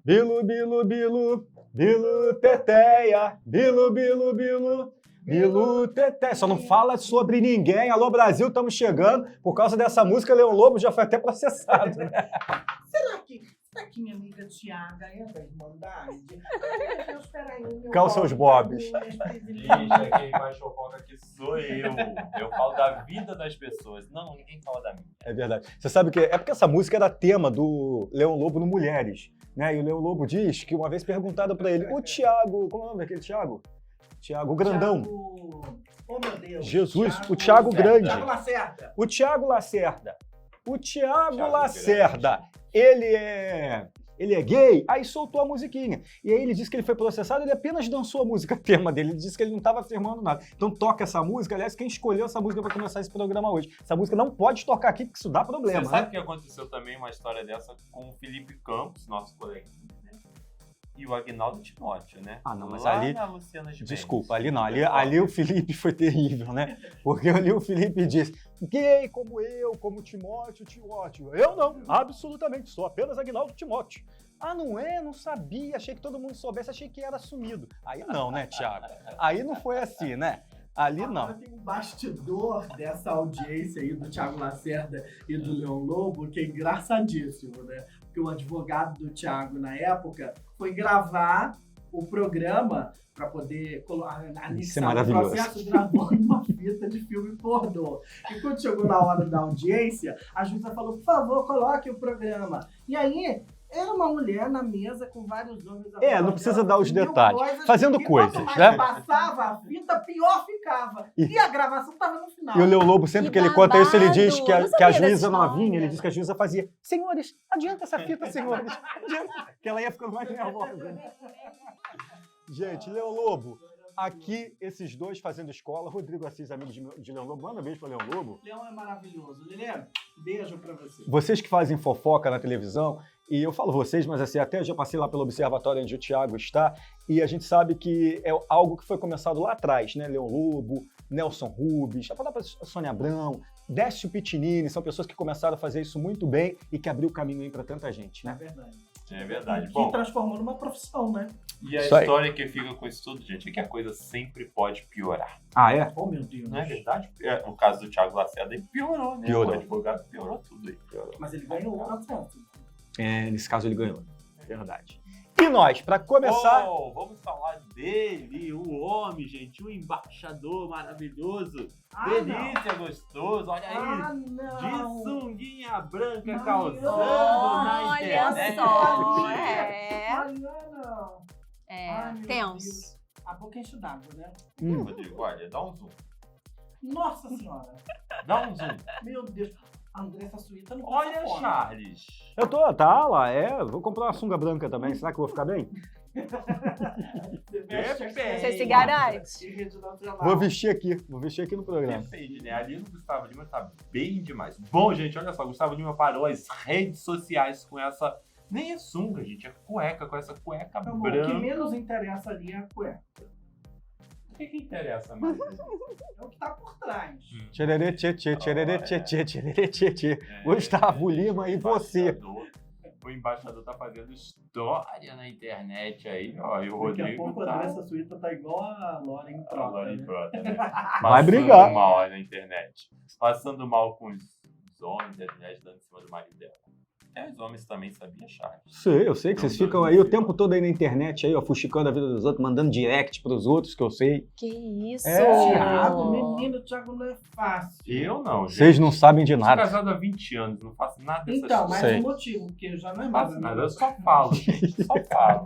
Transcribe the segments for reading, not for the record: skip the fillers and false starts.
Bilu, bilu, bilu, bilu, teteia, bilu, bilu, bilu, bilu, teteia. Só não fala sobre ninguém. Alô, Brasil, estamos chegando. Por causa dessa música, Leão Lobo já foi até processado, né? Será que minha amiga Tiaga é da Irmandade? Ai, meu Deus, peraí. Qual são os bobs? Gente, quem mais fofoca aqui sou eu. Eu falo da vida das pessoas. Não, ninguém fala da minha. É verdade. Você sabe que é porque essa música era tema do Leão Lobo no Mulheres, né? E o Leão Lobo diz que uma vez perguntado pra ele, o Thiago, como é o nome daquele Thiago? Thiago Grandão. Oh, meu Deus. Jesus, o Thiago Grande. Thiago Lacerda. O Thiago Lacerda. O Thiago Thiago Lacerda, ele é gay, aí soltou a musiquinha. E aí ele disse que ele foi processado, ele apenas dançou a música tema dele, ele disse que ele não estava afirmando nada. Então toca essa música, aliás, quem escolheu essa música para começar esse programa hoje. Essa música não pode tocar aqui, porque isso dá problema, Você sabe né? que aconteceu também uma história dessa com o Felipe Campos, nosso colega, né? E o Agnaldo Timóteo, né? Ah, não, mas lá ali- na Luciana Gimenez. Desculpa, ali não, ali o Felipe foi terrível, né? Porque ali o Felipe disse, gay como eu, como Timóteo. Eu não, absolutamente, sou apenas Agnaldo Timóteo. Ah, não é? Não sabia, achei que todo mundo soubesse, achei que era assumido. Aí não, né, Thiago? Aí não foi assim, né? Ali Agora não. tem um bastidor dessa audiência aí do Thiago Lacerda e do Leão Lobo, que é engraçadíssimo, né? Porque o advogado do Thiago, na época, foi gravar o programa para poder Isso é maravilhoso. processo, gravando uma fita de filme pornô. E quando chegou na hora da audiência, a juíza falou, por favor, coloque o programa. E aí, era uma mulher na mesa com vários homens. Não precisa dar os mil detalhes. Fazendo e coisas, quanto mais né? passava a fita, pior ficava. E a gravação estava no final. E o Leão Lobo, sempre Que que ele conta isso, ele diz que babado! Eu não que a sabia juíza dessa não vinha, ele história. diz que a juíza fazia, senhores, adianta essa fita, senhores, adianta, que ela ia ficando mais nervosa. Gente, Leão Lobo, aqui esses dois fazendo escola, Rodrigo Assis, amigo de Leão Lobo, manda um beijo para Leão Lobo. Leão é maravilhoso. Lelê, beijo pra você. Vocês que fazem fofoca na televisão, e eu falo vocês, mas assim, até eu já passei lá pelo observatório onde o Thiago está, e a gente sabe que é algo que foi começado lá atrás, né? Leão Lobo, Nelson Rubens, a própria Sônia Abrão, Décio Pitinini, são pessoas que começaram a fazer isso muito bem e que abriu o caminho aí para tanta gente, É né? verdade. É verdade. Que Bom, transformou numa profissão, né? e a Isso aí. história que fica com isso tudo, gente, é que a coisa sempre pode piorar. Ah, é? Oh, meu Deus. Não é verdade? O caso do Thiago Lacerda ele piorou, né? Piorou. O advogado piorou tudo aí. Mas ele ganhou o processo. Nesse caso ele ganhou, verdade. E nós, para começar... Oh, vamos falar dele, o homem, gente, o embaixador maravilhoso. Delícia, gostoso, olha aí. De não. sunguinha branca Não. causando na Olha internet. só, é. Não. É, Ai, meu tenso. Deus. A boca enche d'água, né? Rodrigo, olha, dá um zoom. Nossa senhora. Dá um zoom. Meu Deus. A Andressa Suíta não Olha, passa fome. Charles. Eu tô, tá lá, vou comprar uma sunga branca também, será que eu vou ficar bem? Você veste aqui Você se em garante? rede nacional. Vou vestir aqui no programa. Depende, né? Ali no Gustavo Lima tá bem demais. Bom, gente, olha só, Gustavo Lima parou as redes sociais com essa... Nem é sunga, gente, é cueca, com essa cueca Meu amor, o branca. que menos interessa ali é a cueca. O que interessa mais? É o que tá por trás. Tchererê, tchê, tchê, tchererê, tchê, tchê, tchererê, tchê, tchê. Gustavo Lima e você. O embaixador tá fazendo história na internet aí, ó. E o Daqui a Rodrigo pouco a tá... Andressa Suíta tá igual a Lauren A Prota, Lori né? Prota, né? Vai Passando brigar. mal aí na internet. Passando mal com os homens da internet dando em cima do marido dela. É, os homens também sabiam, Charles. Eu sei que vocês ficam aí o tempo todo aí na internet, aí, ó, fuxicando a vida dos outros, mandando direct pros outros, que eu sei. Que isso? Thiago, menino, Thiago não é fácil. Eu não, gente. Vocês não sabem de Sou nada. casado há 20 anos, não faço nada dessas Então, coisas. mas Sei. o motivo, porque já não é Não mais faço nada, eu só falo, gente. Só falo.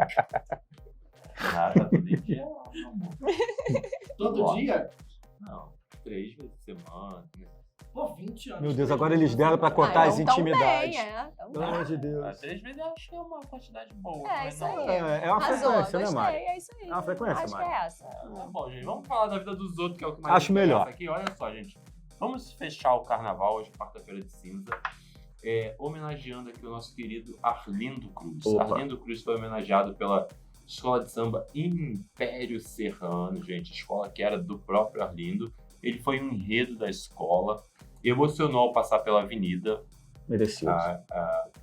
Nada, todo dia. todo Nossa. dia. Não, 3 vezes por semana. Pô, 20 anos. Meu Deus, agora eles deram pra cortar as então tão intimidades. bem, é. Então Pelo amor de Ah, Deus. 3 vezes eu acho que é uma quantidade boa. É, mas isso não- aí. É uma Arrasou, frequência, né, gostei, Mari? é isso aí. É uma frequência, Acho Mari? que é essa. Tá bom, gente. Vamos falar da vida dos outros, que é o que mais Acho interessa melhor. aqui. Olha só, gente. Vamos fechar o carnaval hoje, quarta-feira de cinza, homenageando aqui o nosso querido Arlindo Cruz. Opa. Arlindo Cruz foi homenageado pela Escola de Samba Império Serrano, gente. Escola que era do próprio Arlindo. Ele foi um enredo da escola. Emocionou ao passar pela avenida. Merecido.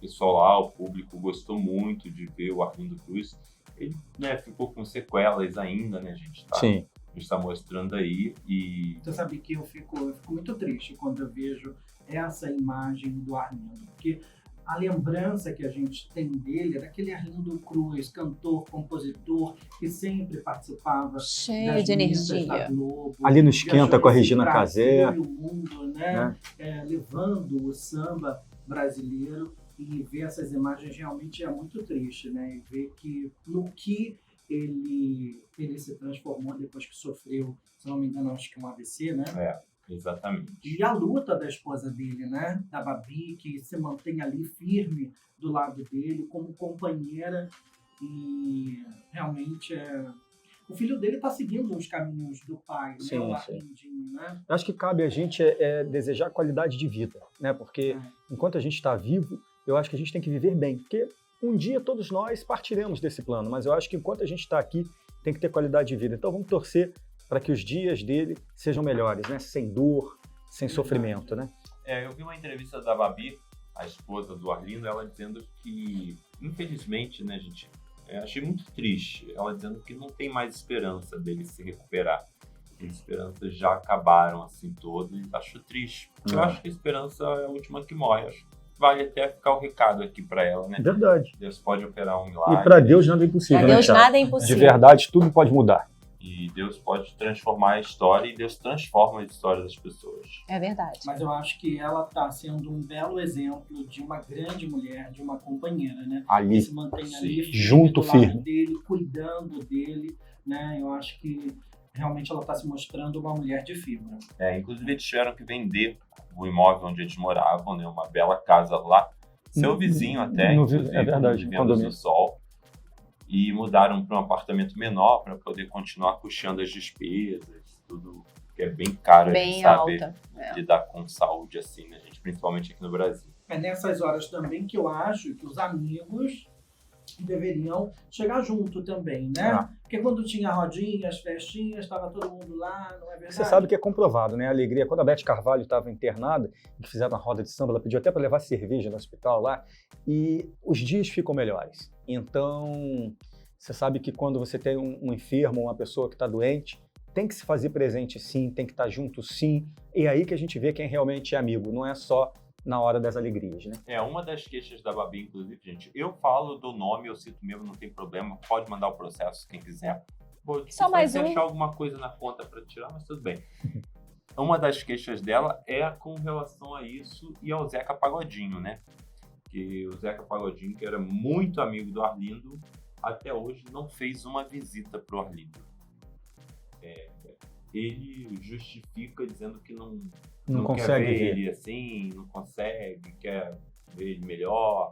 pessoal lá, o público gostou muito de ver o Arlindo Cruz. Ele, né, ficou com sequelas ainda, né, a gente tá mostrando aí. E Você sabe que eu fico muito triste quando eu vejo essa imagem do Arlindo, porque a lembrança que a gente tem dele é daquele Arlindo Cruz, cantor, compositor, que sempre participava Cheio das de missas da energia. Globo. Ali no Esquenta viajou com a esse Regina Brasil Casé. e o mundo, né? Levando o samba brasileiro, e ver essas imagens realmente é muito triste, né? E ver que no que ele se transformou depois que sofreu, se não me engano, acho que um AVC, né? exatamente. E a luta da esposa dele, né? Da Babi, que se mantém ali firme do lado dele, como companheira. E realmente o filho dele está seguindo os caminhos do pai, né? Sim, O sim. Arlindinho, né? Acho que cabe a gente desejar qualidade de vida, né? Porque enquanto a gente está vivo, eu acho que a gente tem que viver bem. Porque um dia todos nós partiremos desse plano, mas eu acho que enquanto a gente está aqui, tem que ter qualidade de vida. Então vamos torcer para que os dias dele sejam melhores, né? Sem dor, sem sofrimento, né? Eu vi uma entrevista da Babi, a esposa do Arlindo, ela dizendo que, infelizmente, né, gente, achei muito triste, ela dizendo que não tem mais esperança dele se recuperar. As esperanças já acabaram, assim, todas, e acho triste. Porque eu acho que a esperança é a última que morre. Acho que vale até ficar o recado aqui para ela, né? Verdade. Deus pode operar um milagre. E para Deus nada é impossível, Pra né, Deus Thiago? nada é De impossível. verdade, tudo pode mudar. E Deus pode transformar a história, e Deus transforma a história das pessoas. É verdade. Mas eu acho que ela está sendo um belo exemplo de uma grande mulher, de uma companheira, né? Que Ali, se mantém ali firme junto, do lado firme. dele, cuidando dele, né? Eu acho que realmente ela está se mostrando uma mulher de fibra. Inclusive, eles tiveram que vender o imóvel onde eles moravam, né? Uma bela casa lá. Seu vizinho até, inclusive, é verdade, vivendo condomínio. no sol. E mudaram para um apartamento menor para poder continuar custeando as despesas, tudo que é bem caro, a gente Bem sabe alta. lidar com saúde assim, né, gente? Principalmente aqui no Brasil. É nessas horas também que eu acho que os amigos deveriam chegar junto também, né? Porque quando tinha rodinhas, festinhas, estava todo mundo lá, não é verdade? Você sabe que é comprovado, né? A alegria. Quando a Beth Carvalho estava internada, e que fizeram a roda de samba, ela pediu até para levar cerveja no hospital lá, e os dias ficam melhores. Então, você sabe que quando você tem um enfermo, uma pessoa que está doente, tem que se fazer presente sim, tem que estar junto sim, e é aí que a gente vê quem realmente é amigo, não é só na hora das alegrias, né? Uma das queixas da Babi, inclusive, gente, eu falo do nome, eu cito mesmo, não tem problema, pode mandar o processo quem quiser. Vou Só mais um. deixar alguma coisa na conta para tirar, mas tudo bem. Uma das queixas dela é com relação a isso e ao Zeca Pagodinho, né? Que o Zeca Pagodinho, que era muito amigo do Arlindo, até hoje não fez uma visita pro Arlindo. Ele justifica dizendo que não quer consegue ver ver. ele assim, não consegue, quer ver ele melhor.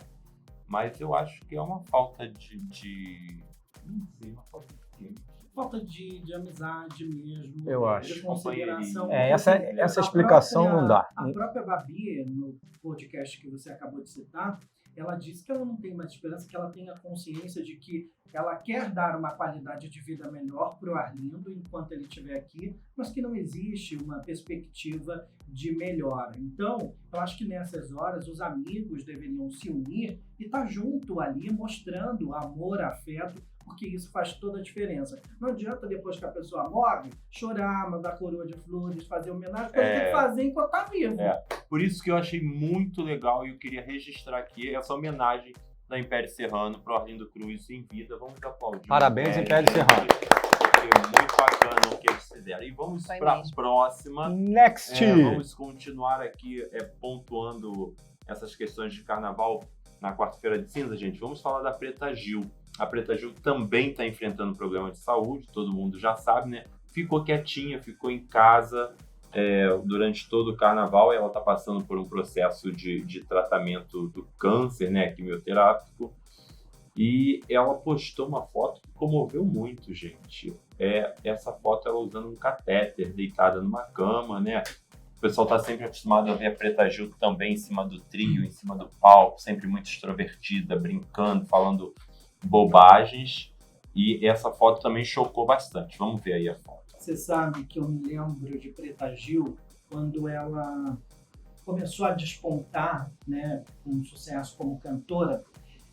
Mas eu acho que é uma falta de não sei, uma falta de quê? Falta de amizade mesmo. Eu acho. De consideração. Essa explicação não dá. A própria Babi, no podcast que você acabou de citar, ela disse que ela não tem mais esperança, que ela tem a consciência de que ela quer dar uma qualidade de vida melhor para o Arlindo enquanto ele estiver aqui, mas que não existe uma perspectiva de melhora. Então, eu acho que nessas horas os amigos deveriam se unir e estar junto ali, mostrando amor, afeto, porque isso faz toda a diferença. Não adianta depois que a pessoa morre, chorar, mandar coroa de flores, fazer homenagem, porque tem que fazer enquanto está vivo. Por isso que eu achei muito legal e eu queria registrar aqui essa homenagem da Império Serrano para o Arlindo Cruz em vida. Vamos aplaudir. Parabéns, Império Serrano. Foi muito bacana o que eles fizeram. E vamos para a próxima. Next! Vamos continuar aqui pontuando essas questões de carnaval na quarta-feira de cinza, gente. Vamos falar da Preta Gil. A Preta Gil também está enfrentando problema de saúde, todo mundo já sabe, né? Ficou quietinha, ficou em casa durante todo o carnaval, e ela está passando por um processo de tratamento do câncer, né, quimioterápico, e ela postou uma foto que comoveu muito, gente. Essa foto ela usando um catéter, deitada numa cama, né? O pessoal está sempre acostumado a ver a Preta Gil também em cima do trio, em cima do palco, sempre muito extrovertida, brincando, falando bobagens, e essa foto também chocou bastante. Vamos ver aí a foto. Você sabe que eu me lembro de Preta Gil quando ela começou a despontar, né, com um sucesso como cantora.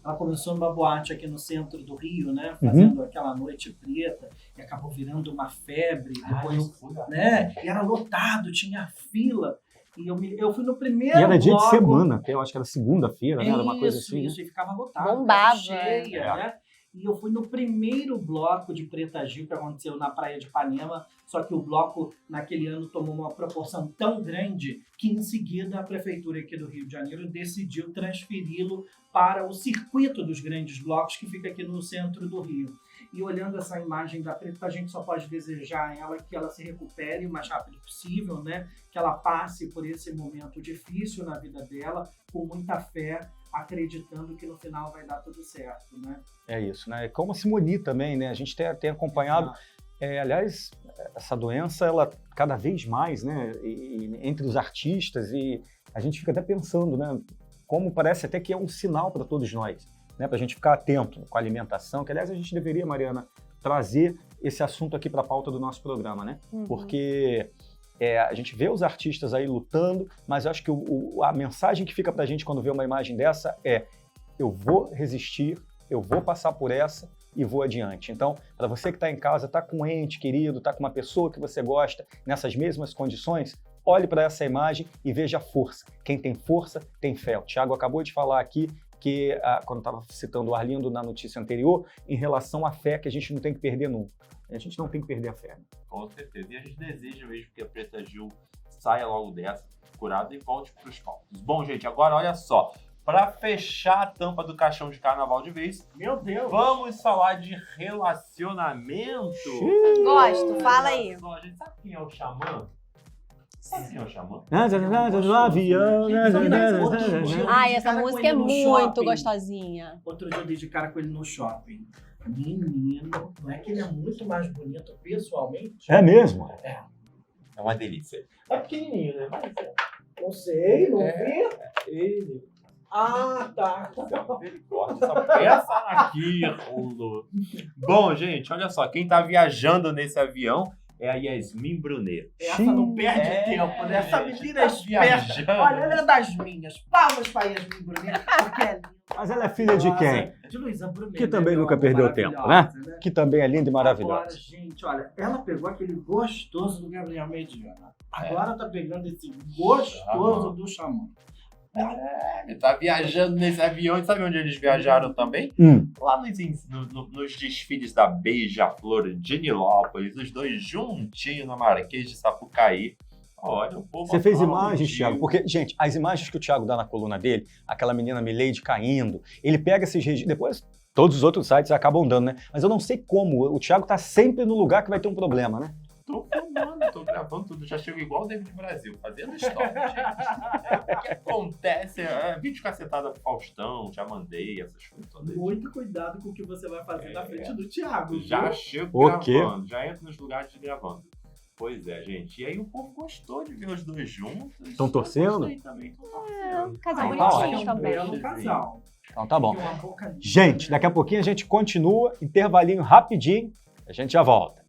Ela começou numa boate aqui no centro do Rio, né, fazendo aquela noite preta, e acabou virando uma febre, depois, né, e era lotado, tinha fila, e eu fui no primeiro E era dia de bloco. semana, até eu acho que era segunda-feira, né? Era uma coisa assim. Isso, e ficava lotado, Bombava, cheia, né? E eu fui no primeiro bloco de Preta Gil que aconteceu na Praia de Ipanema, só que o bloco naquele ano tomou uma proporção tão grande que em seguida a prefeitura aqui do Rio de Janeiro decidiu transferi-lo para o circuito dos grandes blocos que fica aqui no centro do Rio. E olhando essa imagem da Preta, a gente só pode desejar a ela que ela se recupere o mais rápido possível, né? Que ela passe por esse momento difícil na vida dela, com muita fé, acreditando que no final vai dar tudo certo, né? É isso, né? Como a Simone também, né? A gente tem acompanhado, aliás, essa doença, ela cada vez mais, né? Entre os artistas, e a gente fica até pensando, né? Como parece até que é um sinal para todos nós, né? Para a gente ficar atento com a alimentação, que aliás a gente deveria, Mariana, trazer esse assunto aqui para a pauta do nosso programa, né? Porque a gente vê os artistas aí lutando, mas eu acho que a mensagem que fica pra gente quando vê uma imagem dessa é: eu vou resistir, eu vou passar por essa e vou adiante. Então, para você que está em casa, está com um ente querido, está com uma pessoa que você gosta nessas mesmas condições, olhe para essa imagem e veja a força. Quem tem força, tem fé. O Thiago acabou de falar aqui que, quando estava citando o Arlindo na notícia anterior, em relação à fé, que a gente não tem que perder nunca. A gente não tem que perder a fé. Com certeza. E a gente deseja mesmo que a Preta Gil saia logo dessa, curada, e volte para os palcos. Bom, gente, agora olha só. Para fechar a tampa do caixão de carnaval de vez, Meu Deus! vamos falar de relacionamento. Gosto, fala aí. Só, gente, sabe quem é o Xamã? Sabe quem é o Xamã? Do avião. Ai, essa Cara, com música é ele no muito shopping. gostosinha. Outro dia eu dei de cara com ele no shopping. Menino, não é que ele é muito mais bonito pessoalmente? É mesmo? É uma delícia. É pequenininho, né? Mas Não sei, não vi. ele. Ah, tá. Misericórdia, essa peça aqui, Rolo. Bom, gente, olha só. Quem tá viajando nesse avião é a Yasmin Brunet. Essa não perde tempo, né? Essa gente, menina tá é esperta. viajando. Olha, ela é das minhas. Palmas para Yasmin Brunet, porque é linda. Mas ela é filha de quem? De Luísa Brunet. Que também né, nunca meu amor, perdeu tempo, maravilhosa, Que também é linda e Agora, maravilhosa. gente, olha, ela pegou aquele gostoso do Gabriel Mediana. Agora tá pegando esse gostoso do Xamã. Ele tá viajando nesse avião. E sabe onde eles viajaram também? Lá nos desfiles da Beija-Flor de Nilópolis, os dois juntinhos na Marquês de Sapucaí. Olha, o povo Você fez aplaudiu. imagens, Thiago? Porque, gente, as imagens que o Thiago dá na coluna dele, aquela menina Milady caindo, ele pega esses registros, depois todos os outros sites acabam dando, né? Mas eu não sei como, o Thiago tá sempre no lugar que vai ter um problema, né? Tô filmando, tô gravando tudo. Já chego igual o David Brasil, fazendo história, gente. O que acontece? Vídeo cacetada pro Faustão, já mandei essas coisas todas. Muito cuidado com o que você vai fazer na frente do Thiago. Já viu? chego O quê? gravando, já entro nos lugares gravando. Pois é, gente. E aí o povo gostou de ver os dois juntos. Tão torcendo? Eu gostei também, tão torcendo. Casal Eu tá acho que bonitinho é um também. belo casal. Então tá bom. Tem uma boca linda. Gente, daqui a pouquinho a gente continua, intervalinho rapidinho, a gente já volta.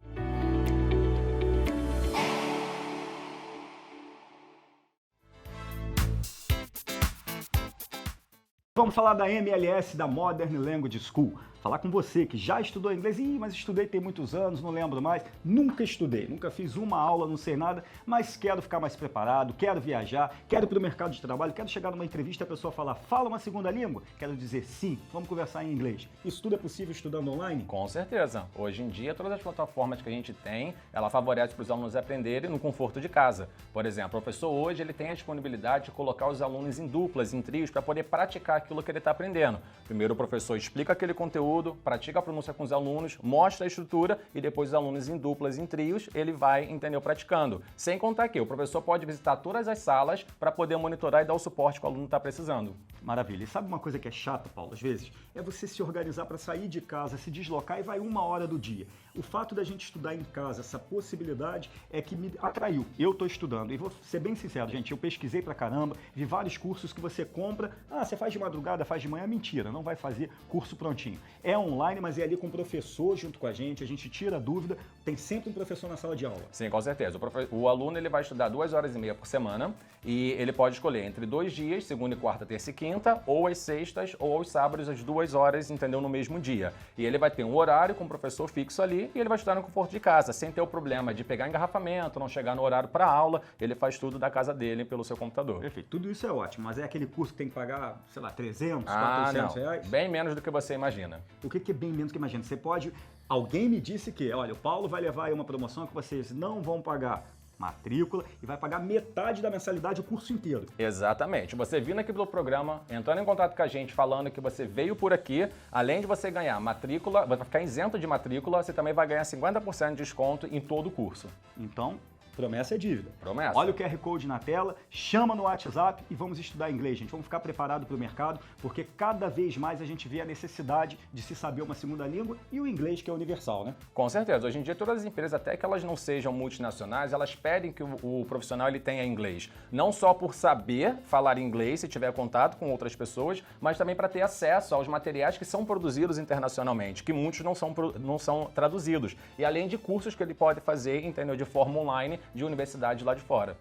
Vamos falar da MLS, da Modern Language School. Falar com você que já estudou inglês. Mas estudei tem muitos anos, não lembro mais. Nunca estudei, nunca fiz uma aula, não sei nada, mas quero ficar mais preparado, quero viajar, quero ir para o mercado de trabalho, quero chegar numa entrevista e a pessoa falar, fala uma segunda língua? Quero dizer sim, vamos conversar em inglês. Isso tudo é possível estudando online? Com certeza. Hoje em dia, todas as plataformas que a gente tem, ela favorece para os alunos aprenderem no conforto de casa. Por exemplo, o professor hoje ele tem a disponibilidade de colocar os alunos em duplas, em trios, para poder praticar aquilo que ele está aprendendo. Primeiro o professor explica aquele conteúdo, pratica a pronúncia com os alunos, mostra a estrutura e depois os alunos em duplas, em trios, ele vai, entendeu, praticando. Sem contar que o professor pode visitar todas as salas para poder monitorar e dar o suporte que o aluno está precisando. Maravilha. E sabe uma coisa que é chata, Paulo, às vezes? É você se organizar para sair de casa, se deslocar e vai 1 hora do dia. O fato da gente estudar em casa, essa possibilidade é que me atraiu. Eu estou estudando e vou ser bem sincero, gente, eu pesquisei pra caramba, vi vários cursos que você compra, você faz de madrugada, faz de manhã, mentira, não vai fazer curso prontinho. é online, mas é ali com o professor junto com a gente tira a dúvida, tem sempre um professor na sala de aula. Sim, com certeza. O aluno ele vai estudar 2h30 por semana e ele pode escolher entre 2 dias, segunda e quarta, terça e quinta, ou às sextas ou aos sábados, às 2 horas, entendeu? No mesmo dia. E ele vai ter um horário com o professor fixo ali e ele vai estudar no conforto de casa, sem ter o problema de pegar engarrafamento, não chegar no horário para aula, ele faz tudo da casa dele pelo seu computador. Perfeito, tudo isso é ótimo, mas é aquele curso que tem que pagar, sei lá, 300, Ah, 400 não. reais? Bem menos do que você imagina. O que é bem menos que imagina? Você pode... Alguém me disse que, olha, o Paulo vai levar aí uma promoção que vocês não vão pagar matrícula e vai pagar metade da mensalidade o curso inteiro. Exatamente. Você vindo aqui pelo programa, entrando em contato com a gente, falando que você veio por aqui, além de você ganhar matrícula, vai ficar isento de matrícula, você também vai ganhar 50% de desconto em todo o curso. Então, promessa é dívida. Promessa. Olha o QR Code na tela, chama no WhatsApp e vamos estudar inglês, gente. Vamos ficar preparados para o mercado, porque cada vez mais a gente vê a necessidade de se saber uma segunda língua e o inglês, que é universal, né? Com certeza. Hoje em dia, todas as empresas, até que elas não sejam multinacionais, elas pedem que o profissional ele tenha inglês. Não só por saber falar inglês, se tiver contato com outras pessoas, mas também para ter acesso aos materiais que são produzidos internacionalmente, que muitos não são traduzidos. E além de cursos que ele pode fazer, entendeu, de forma online, de universidade lá de fora.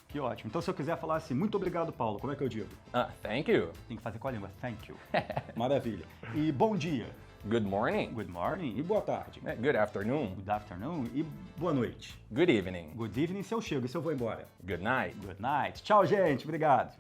Que ótimo. Então, se eu quiser falar assim, muito obrigado, Paulo, como é que eu digo? Thank you. Tem que fazer com a língua. Thank you. Maravilha. E bom dia. Good morning. Good morning. E boa tarde. Good afternoon. Good afternoon. E boa noite. Good evening. Good evening se eu chego e se eu vou embora. Good night. Good night. Tchau, gente. Obrigado.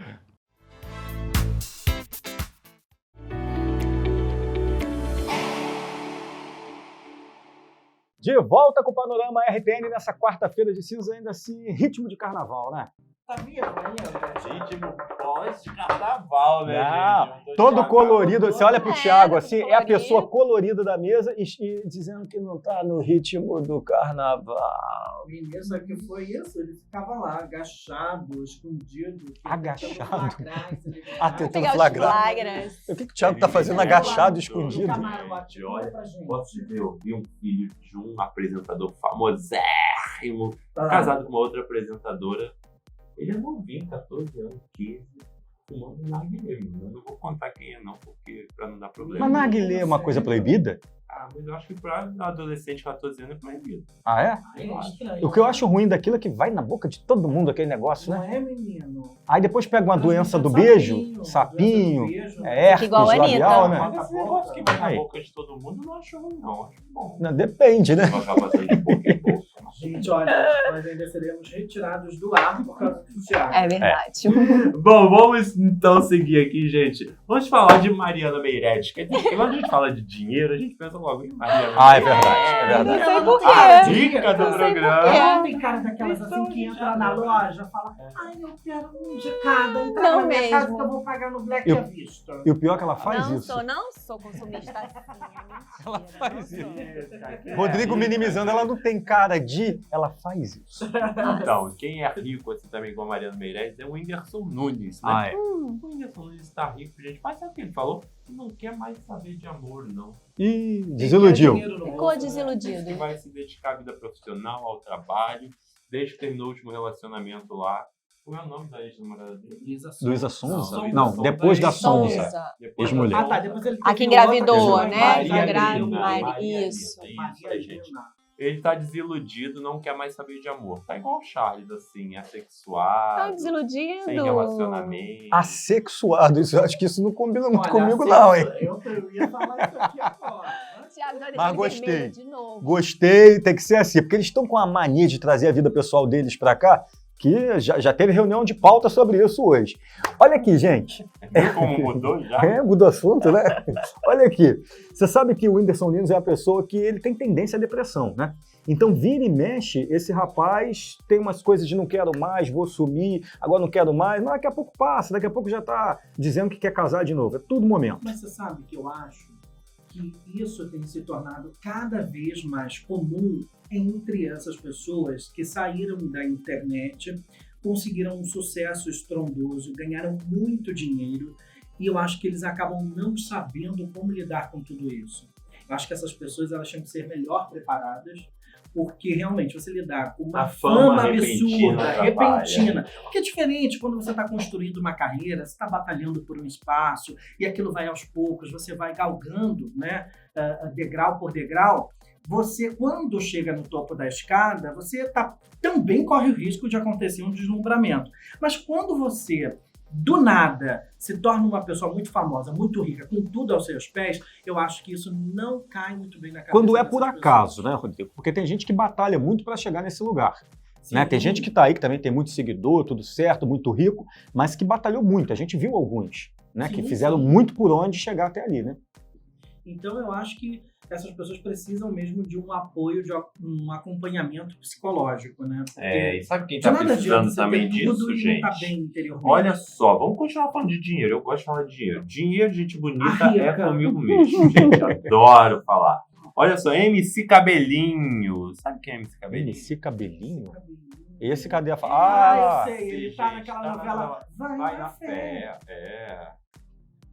De volta com o Panorama RTN nessa quarta-feira de cinza, ainda assim, ritmo de carnaval, né? Tá vivo ainda? Ritmo pós-carnaval, né, Não, gente? todo colorido. Você olha pro Thiago assim, é a colorido. pessoa colorida da mesa e dizendo que não tá no ritmo do carnaval. O início aqui foi isso, ele ficava lá, agachado, escondido. Agachado? Ah, tentando Pegar os flagrar. flagras. O que o Thiago tá fazendo agachado, escondido? Olha, posso te ver, eu vi um filho de um apresentador famosérrimo, casado com uma outra apresentadora. Ele é novinho, 14 anos, 15, fumando narguilé. Eu não vou contar quem é não, porque pra não dar problema. Mas narguilé é uma coisa proibida? Ah, mas eu acho que pra adolescente de 14 anos é proibido. Ah, é? É estranho. O que eu acho ruim daquilo é que vai na boca de todo mundo aquele negócio, Não né? é, menino? Aí depois pega uma doença do beijo, sapinho, herpes Igual a Anitta. labial, né? Mas esse negócio que vai na Aí. boca de todo mundo, eu não acho ruim não, acho bom. Não, depende, né? Não acaba sendo de boca em boca. Gente, olha, nós ainda seremos retirados do ar por causa do Thiago. É verdade. Bom, vamos então seguir aqui, gente. Vamos falar de Mariana Meirelles. Quer dizer, quando a gente fala de dinheiro, a gente pensa logo em Mariana. Ah, é verdade, é verdade. Não sei por A quê. dica do Não sei por programa. quê. Não tem cara daquelas assim que entra na loja e fala: ai, eu quero um de cada, entrar Não na minha mesmo. casa que eu vou pagar no Black à vista. E o pior é que ela faz Não isso. sou consumista assim. Ela faz Não isso. sou. Rodrigo minimizando, ela não tem cara de... Ela faz isso. Então, quem é rico assim também com a Mariana Meirelles é o Whindersson Nunes, né? Ah, é. O Whindersson Nunes está rico, gente. Mas sabe o que ele falou? Que não quer mais saber de amor, não. Ih, desiludiu. Ficou Diz que desiludido. vai se dedicar à vida profissional, ao trabalho, desde que terminou o último relacionamento lá. Como é o nome da ex-namorada dele? Luísa Sonza? Não, Não, Sonza. depois da Sonza. Sonza. Depois Ex-mulher. da Ah, tá. Depois ele A que teve outra engravidou, pessoa. né? Maria Lina, Maria- Maria isso. Lina, isso aí, Maria gente. Lina. Ele tá desiludido, não quer mais saber de amor. Tá igual o Charles, assim, Tá assexuado, desiludido. sem relacionamento. Assexuado. Isso, eu acho que isso não combina muito Olha, comigo, assim, não, hein? Eu ia falar isso aqui agora. Thiago vai Mas deixar ele gostei. vermelho de novo. Gostei, tem que ser assim, porque eles estão com a mania de trazer a vida pessoal deles pra cá, que já teve reunião de pauta sobre isso hoje. Olha aqui, gente. Viu como mudou já? Mudou o assunto, né? Olha aqui. Você sabe que o Whindersson Nunes é uma pessoa que ele tem tendência à depressão, né? Então, vira e mexe, esse rapaz tem umas coisas de não quero mais, vou sumir, agora não quero mais. Mas daqui a pouco passa, daqui a pouco já tá dizendo que quer casar de novo. É tudo momento. Mas você sabe que eu acho que isso tem se tornado cada vez mais comum entre essas pessoas que saíram da internet, conseguiram um sucesso estrondoso, ganharam muito dinheiro e eu acho que eles acabam não sabendo como lidar com tudo isso. Eu acho que essas pessoas elas tinham que ser melhor preparadas, porque realmente você lidar com uma A fama absurda, repentina repentina. Porque é diferente quando você está construindo uma carreira, você está batalhando por um espaço, e aquilo vai aos poucos, você vai galgando, né, degrau por degrau. Você, quando chega no topo da escada, você também corre o risco de acontecer um deslumbramento. Mas quando você, do nada, se torna uma pessoa muito famosa, muito rica, com tudo aos seus pés, eu acho que isso não cai muito bem na cabeça Quando é dessas por pessoas. acaso, né, Rodrigo? Porque tem gente que batalha muito para chegar nesse lugar. Né? Tem gente que está aí, que também tem muito seguidor, tudo certo, muito rico, mas que batalhou muito. A gente viu alguns, né, Sim, que fizeram sim. muito por onde chegar até ali, né? Então eu acho que essas pessoas precisam mesmo de um apoio, de um acompanhamento psicológico, né? Porque E sabe quem de tá nada adianta precisando você também ter tudo disso, e gente? não tá bem interiormente. Olha só, vamos continuar falando de dinheiro. Eu gosto de falar de dinheiro. Dinheiro, gente bonita, Ah, rica. é comigo mesmo, gente. Adoro falar. Olha só, MC Cabelinho. Sabe quem é MC Cabelinho? MC Cabelinho? Esse cadê a... Ah, eu sei, ele Sim, tá gente, naquela tá novela Vai na Fé.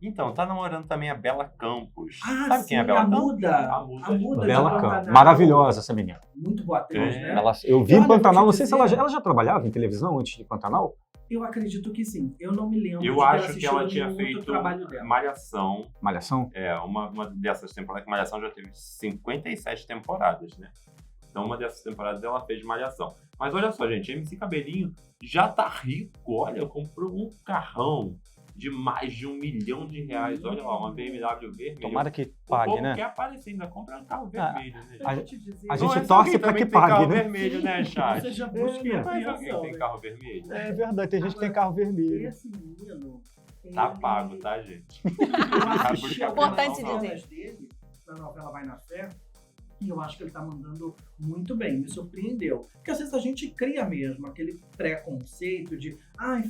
Então, tá namorando também a Bela Campos. Ah, Sabe sim, quem é a Bela a Campos? Muda. A Muda. A Muda de Bela Pantanal. Campos. Maravilhosa essa menina. Muito boa atriz, É. né? Eu vi Olha, em Pantanal, vou não te sei se dizer. ela já trabalhava em televisão antes de Pantanal. Eu acredito que sim. Eu não me lembro de Eu ter acho que assistido ela tinha nenhum outro feito trabalho dela. Malhação. Malhação. Uma dessas temporadas, que Malhação já teve 57 temporadas, né? Então, uma dessas temporadas ela fez Malhação. Mas olha só, gente, MC Cabelinho já tá rico. Olha, comprou um carrão de mais de R$1 milhão. Olha lá, uma BMW vermelha. Tomara que O pague, povo né? quer aparecer, ainda compra um carro Ah, vermelho, né? a- Eu vou te dizer, a não gente é torce alguém pra também que tem pague, carro né? vermelho, né, chat? Você já busca É, a Mas alguém criação, tem né? carro vermelho? É verdade, tem gente que tem carro vermelho. Esse menino... Tá ele- pago, tá, gente? Eu assisti Importante algumas dizer. cenas dele na novela Vai na Fé, e eu acho que ele tá mandando muito bem, me surpreendeu. Porque às vezes a gente cria mesmo aquele preconceito de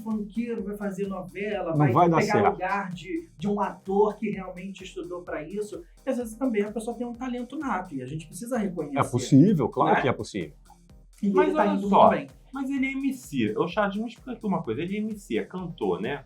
funkeiro vai fazer novela, Não vai dar pegar certo. lugar de um ator que realmente estudou para isso. E às vezes também a pessoa tem um talento nato, e a gente precisa reconhecer. É possível, claro Né? que é possível. E Mas ele tá olha indo só. muito bem. Mas ele é MC. Ô, Chad, me explica aqui uma coisa. Ele é MC, é cantor, né?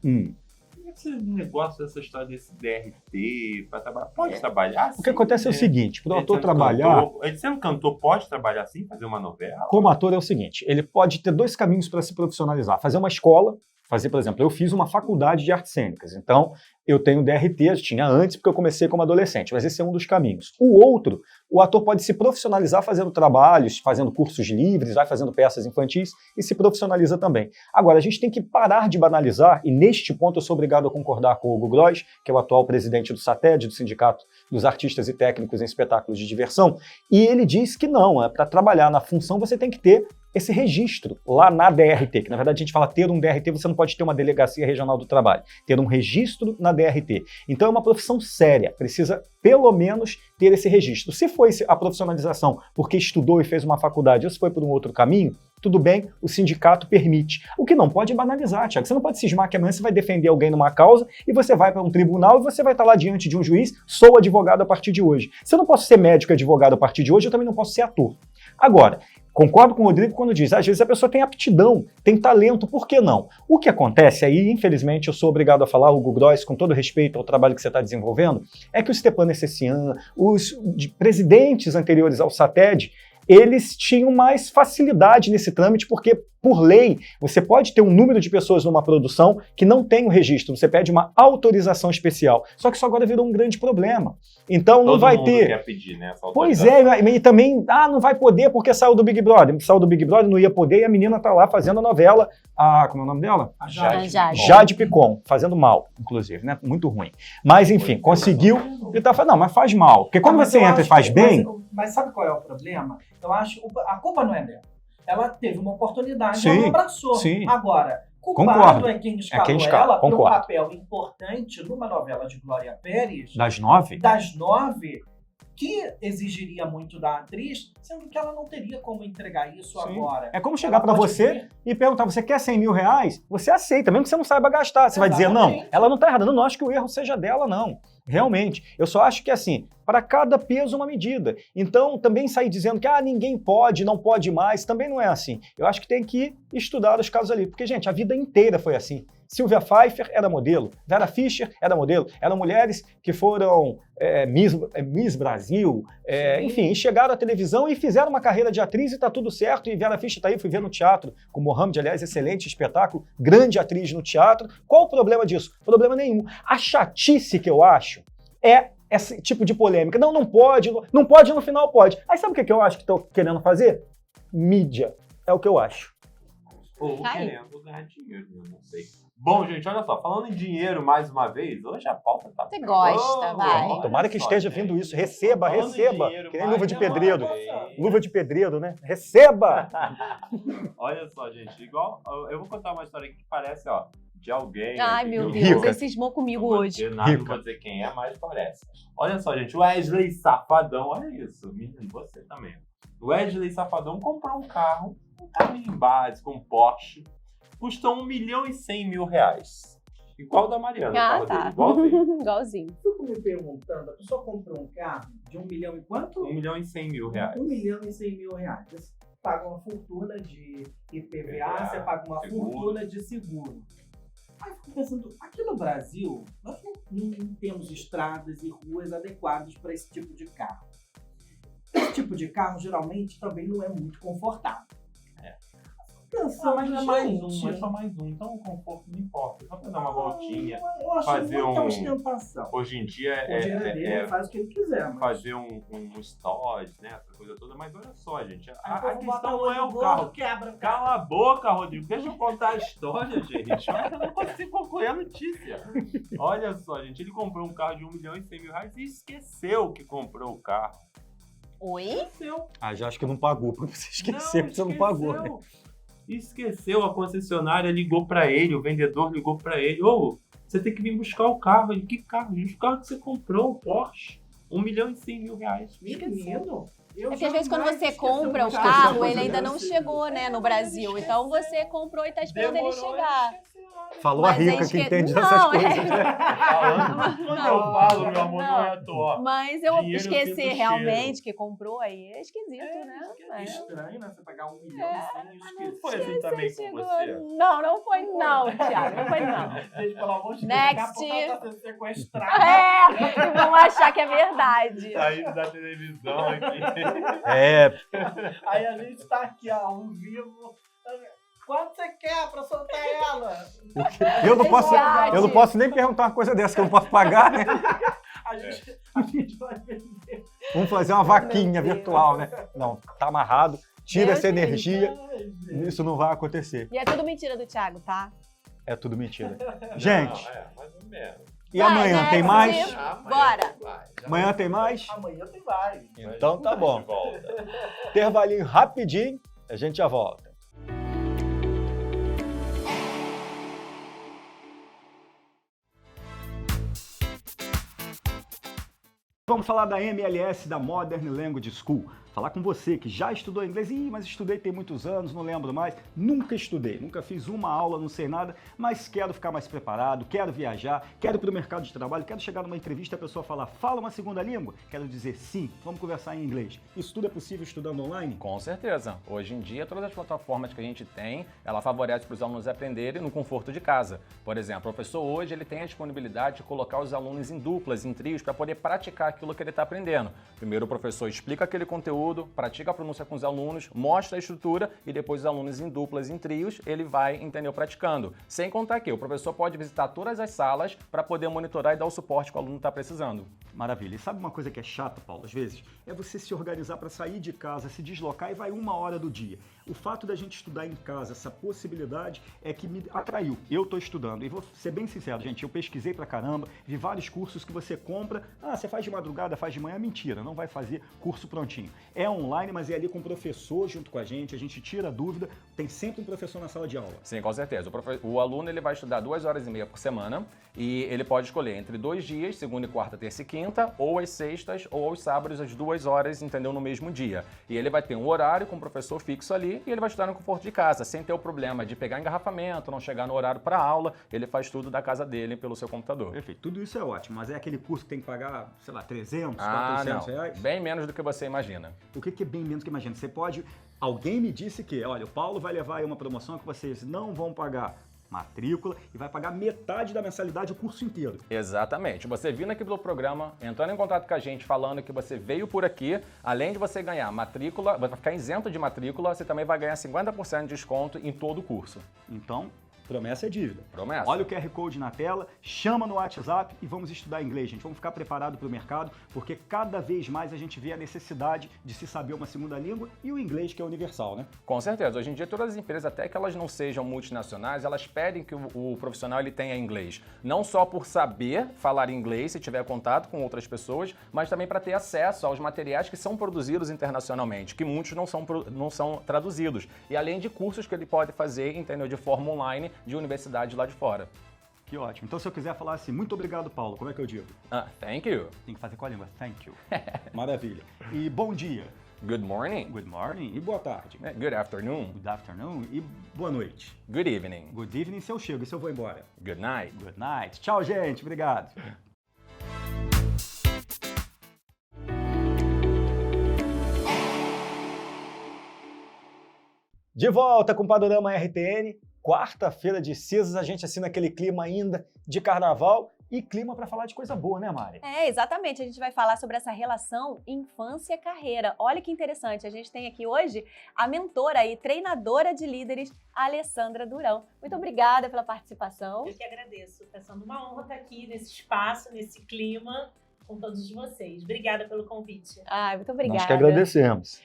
Esse negócio, essa história desse DRT, pra trabalhar, pode trabalhar O que acontece é o seguinte, para o Ele ator sendo trabalhar, cantor- ele sendo cantor, pode trabalhar assim, fazer uma novela? como ator é o seguinte, ele pode ter dois caminhos para se profissionalizar. Fazer uma escola, por exemplo, eu fiz uma faculdade de artes cênicas, então eu tenho DRT, eu tinha antes porque eu comecei como adolescente, mas esse é um dos caminhos. O outro, o ator pode se profissionalizar fazendo trabalhos, fazendo cursos livres, vai fazendo peças infantis e se profissionaliza também. Agora, a gente tem que parar de banalizar, e neste ponto eu sou obrigado a concordar com o Hugo Gross, que é o atual presidente do SATED, do Sindicato dos Artistas e Técnicos em Espetáculos de Diversão, e ele diz que não, para trabalhar na função você tem que ter esse registro lá na DRT, que na verdade a gente fala ter um DRT, você não pode ter uma delegacia regional do trabalho, ter um registro na DRT. Então é uma profissão séria, precisa pelo menos ter esse registro. Se foi a profissionalização porque estudou e fez uma faculdade, ou se foi por um outro caminho, tudo bem, o sindicato permite. O que não pode é banalizar, Thiago. Você não pode cismar que amanhã você vai defender alguém numa causa e você vai para um tribunal e você vai estar lá diante de um juiz, sou advogado a partir de hoje. Se eu não posso ser médico e advogado a partir de hoje, eu também não posso ser ator. Agora, concordo com o Rodrigo quando diz, às vezes a pessoa tem aptidão, tem talento, por que não? O que acontece aí, infelizmente, eu sou obrigado a falar, Hugo Gross, com todo respeito ao trabalho que você está desenvolvendo, é que o Stepan Essessian, os presidentes anteriores ao SATED, eles tinham mais facilidade nesse trâmite, porque, por lei, você pode ter um número de pessoas numa produção que não tem o registro, você pede uma autorização especial. Só que isso agora virou um grande problema. Então não Todo vai mundo ter. quer pedir, né, essa Pois autorização. é, e também, não vai poder porque saiu do Big Brother. Saiu do Big Brother, não ia poder, e a menina tá lá fazendo a novela, como é o nome dela? A Jade. Jade Picon, fazendo mal, inclusive, né? Muito ruim. Mas, enfim, conseguiu, e tá falando, não, mas faz mal. Porque quando Mas você eu entra e acho faz que- bem, Mas sabe qual é o problema? Eu acho que a culpa não é dela. Ela teve uma oportunidade, Sim, ela abraçou. sim. Agora, culpado Concordo. é quem escalou quem escala, ela para um concordo. papel importante numa novela de Glória Pérez, das 9, das 9, que exigiria muito da atriz, sendo que ela não teria como entregar isso Sim. agora. é como chegar Ela pra pode você vir- e perguntar, você quer 100 mil reais? Você aceita, mesmo que você não saiba gastar. Você vai dizer, não, Exatamente. ela não tá errada. Não, não acho que o erro seja dela, não. Realmente. Eu só acho que, assim, para cada peso uma medida. Então, também sair dizendo que ninguém pode, não pode mais, também não é assim. Eu acho que tem que estudar os casos ali. Porque, gente, a vida inteira foi assim. Sylvia Pfeiffer era modelo, Vera Fischer era modelo, eram mulheres que foram Miss Brasil, enfim, chegaram à televisão e fizeram uma carreira de atriz e tá tudo certo, e Vera Fischer tá aí, fui ver no teatro, com Mohamed, aliás, excelente espetáculo, grande atriz no teatro. Qual o problema disso? Problema nenhum. A chatice que eu acho é esse tipo de polêmica. Não pode, não pode, no final pode. Aí sabe o que eu acho que estão querendo fazer? Mídia. É o que eu acho. Ou querendo ganhar dinheiro, eu não sei. Bom, gente, olha só, falando em dinheiro mais uma vez, hoje a pauta tá... Você gosta, vai. Tomara que esteja vindo isso. Receba, Falando em receba. dinheiro, Que nem mais luva de uma pedreiro. vez. Luva de pedreiro, né? Receba! Olha só, gente, igual... Eu vou contar uma história que parece, ó, de alguém... Ai, aqui, meu que Deus, Rica. ele cismou comigo não vou hoje. dizer nada, não Rica. vou dizer quem é, mas parece. Olha só, gente, o Wesley Safadão, olha isso, menino, você também. O Wesley Safadão comprou um carro em básico, um Porsche, custou R$1.100.000. Igual da Mariana, o carro dele, igualzinho. Igualzinho. Fico me perguntando, a pessoa comprou um carro de 1 milhão e quanto? R$1.100.000. 1.100.000. Você paga uma fortuna de IPVA, você paga uma seguro. fortuna de seguro. Aí eu fico pensando, aqui no Brasil, nós não temos estradas e ruas adequadas para esse tipo de carro. Esse tipo de carro, geralmente, também não é muito confortável. Pensando, Mas é mais gente, um, é só mais um, então o conforto não importa, só pra dar uma voltinha. Eu acho fazer muita um- ostentação. Hoje em dia O dinheiro dele, ele faz o que ele quiser, mas... fazer um stories, né, essa coisa toda, mas olha só, gente, a Aí, questão bota não é o no carro. bolo, quebra o carro. Cala a boca, Rodrigo, deixa eu contar a história, gente. Olha, eu não consigo concluir a notícia. Olha só, gente, ele comprou um carro de R$1.100.000 e esqueceu que comprou o carro. Oi? Esqueceu. Já acho que não pagou, porque você esqueceu que você não pagou, né? Esqueceu, a concessionária ligou pra ele, o vendedor ligou pra ele. Ô, você tem que vir buscar o carro. Ele, que carro? Gente, o carro que você comprou, o Porsche. R$1.100.000. Menino, eu É que às vezes quando jamais você esqueço compra um o carro carro, dessa ele ainda não desse. chegou, né, no Brasil. Então você comprou e tá esperando ele chegar. Falou a Mas rica é que esque- entende Não, dessas é. coisas, né? Falando, quando eu falo, meu amor, não é à toa. Mas eu Dinheiro eu esquecer sinto realmente que comprou aí é esquisito, né? É estranho, né? Você pagar 1 milhão sem Não foi esquecer. assim também com Chegou- você? Não foi não, Thiago, não foi não. Gente, pelo amor de Deus, Next. daqui a pouco ela tá sendo sequestrada. É, e vão achar que é verdade. Saindo da televisão aqui. Aí a gente tá aqui, ó, ao vivo. Quanto você quer pra soltar ela? Eu não posso, Verdade. eu não posso nem perguntar uma coisa dessa que eu não posso pagar, né? A gente vai vender. Vamos fazer uma vaquinha Deus. virtual, né? Não, tá amarrado, tira Deus essa me energia, Ai, gente. isso não vai acontecer. E é tudo mentira do Thiago, tá? É tudo mentira. Gente, Não, mais ou menos. e Vai, amanhã né, tem Steve? mais? Bora. Amanhã tem mais? Amanhã tem mais. Então tá bom. De volta. Intervalinho rapidinho, a gente já volta. Vamos falar da MLS, da Modern Language School. Falar com você que já estudou inglês. Mas estudei tem muitos anos, não lembro mais. Nunca estudei, nunca fiz uma aula, não sei nada, mas quero ficar mais preparado, quero viajar, quero ir para o mercado de trabalho, quero chegar numa entrevista e a pessoa falar, fala uma segunda língua? Quero dizer sim, vamos conversar em inglês. Isso tudo é possível estudando online? Com certeza. Hoje em dia, todas as plataformas que a gente tem, ela favorece para os alunos aprenderem no conforto de casa. Por exemplo, o professor hoje ele tem a disponibilidade de colocar os alunos em duplas, em trios, para poder praticar aquilo que ele está aprendendo. Primeiro o professor explica aquele conteúdo, pratica a pronúncia com os alunos, mostra a estrutura e depois os alunos em duplas, em trios, ele vai, entendeu, praticando. Sem contar que o professor pode visitar todas as salas para poder monitorar e dar o suporte que o aluno está precisando. Maravilha. E sabe uma coisa que é chata, Paulo, às vezes? É você se organizar para sair de casa, se deslocar e vai 1 hora do dia. O fato da gente estudar em casa, essa possibilidade, é que me atraiu. Eu estou estudando. E vou ser bem sincero, gente, eu pesquisei pra caramba, vi vários cursos que você compra. Você faz de madrugada, faz de manhã. Mentira, não vai fazer curso prontinho. É online, mas é ali com o professor junto com a gente tira a dúvida, tem sempre um professor na sala de aula. Sim, com certeza. O aluno ele vai estudar 2h30 por semana e ele pode escolher entre 2 dias, segunda e quarta, terça e quinta, ou às sextas ou aos sábados, às 2 horas, entendeu, no mesmo dia. E ele vai ter um horário com o professor fixo ali ali e ele vai estudar no conforto de casa, sem ter o problema de pegar engarrafamento, não chegar no horário para aula, ele faz tudo da casa dele pelo seu computador. Perfeito, tudo isso é ótimo, mas é aquele curso que tem que pagar, sei lá, 300, Ah, 400 não. reais? Bem menos do que você imagina. O que é bem menos que imagina? Você pode... Alguém me disse que, olha, o Paulo vai levar aí uma promoção que vocês não vão pagar matrícula e vai pagar metade da mensalidade o curso inteiro. Exatamente. Você vindo aqui pelo programa, entrando em contato com a gente, falando que você veio por aqui, além de você ganhar matrícula, vai ficar isento de matrícula, você também vai ganhar 50% de desconto em todo o curso. Então, promessa é dívida. Promessa. Olha o QR Code na tela, chama no WhatsApp e vamos estudar inglês, gente. Vamos ficar preparados para o mercado, porque cada vez mais a gente vê a necessidade de se saber uma segunda língua e o inglês, que é universal, né? Com certeza. Hoje em dia, todas as empresas, até que elas não sejam multinacionais, elas pedem que o profissional ele tenha inglês. Não só por saber falar inglês, se tiver contato com outras pessoas, mas também para ter acesso aos materiais que são produzidos internacionalmente, que muitos não são traduzidos. E além de cursos que ele pode fazer, entendeu, de forma online, de universidade lá de fora. Que ótimo. Então, se eu quiser falar assim, muito obrigado, Paulo, como é que eu digo? Thank you. Tem que fazer com a língua. Thank you. Maravilha. E bom dia. Good morning. Good morning. E boa tarde. Good afternoon. Good afternoon. E boa noite. Good evening. Good evening se eu chego e se eu vou embora. Good night. Good night. Tchau, gente. Obrigado. De volta com o Panorama RTN. Quarta-feira de cinzas, a gente assina aquele clima ainda de carnaval e clima para falar de coisa boa, né, Mari? É, exatamente. A gente vai falar sobre essa relação infância-carreira. Olha que interessante. A gente tem aqui hoje a mentora e treinadora de líderes, Alessandra Durão. Muito obrigada pela participação. Eu que agradeço. Está sendo uma honra estar aqui nesse espaço, nesse clima, com todos vocês. Obrigada pelo convite. Muito obrigada. Nós que agradecemos.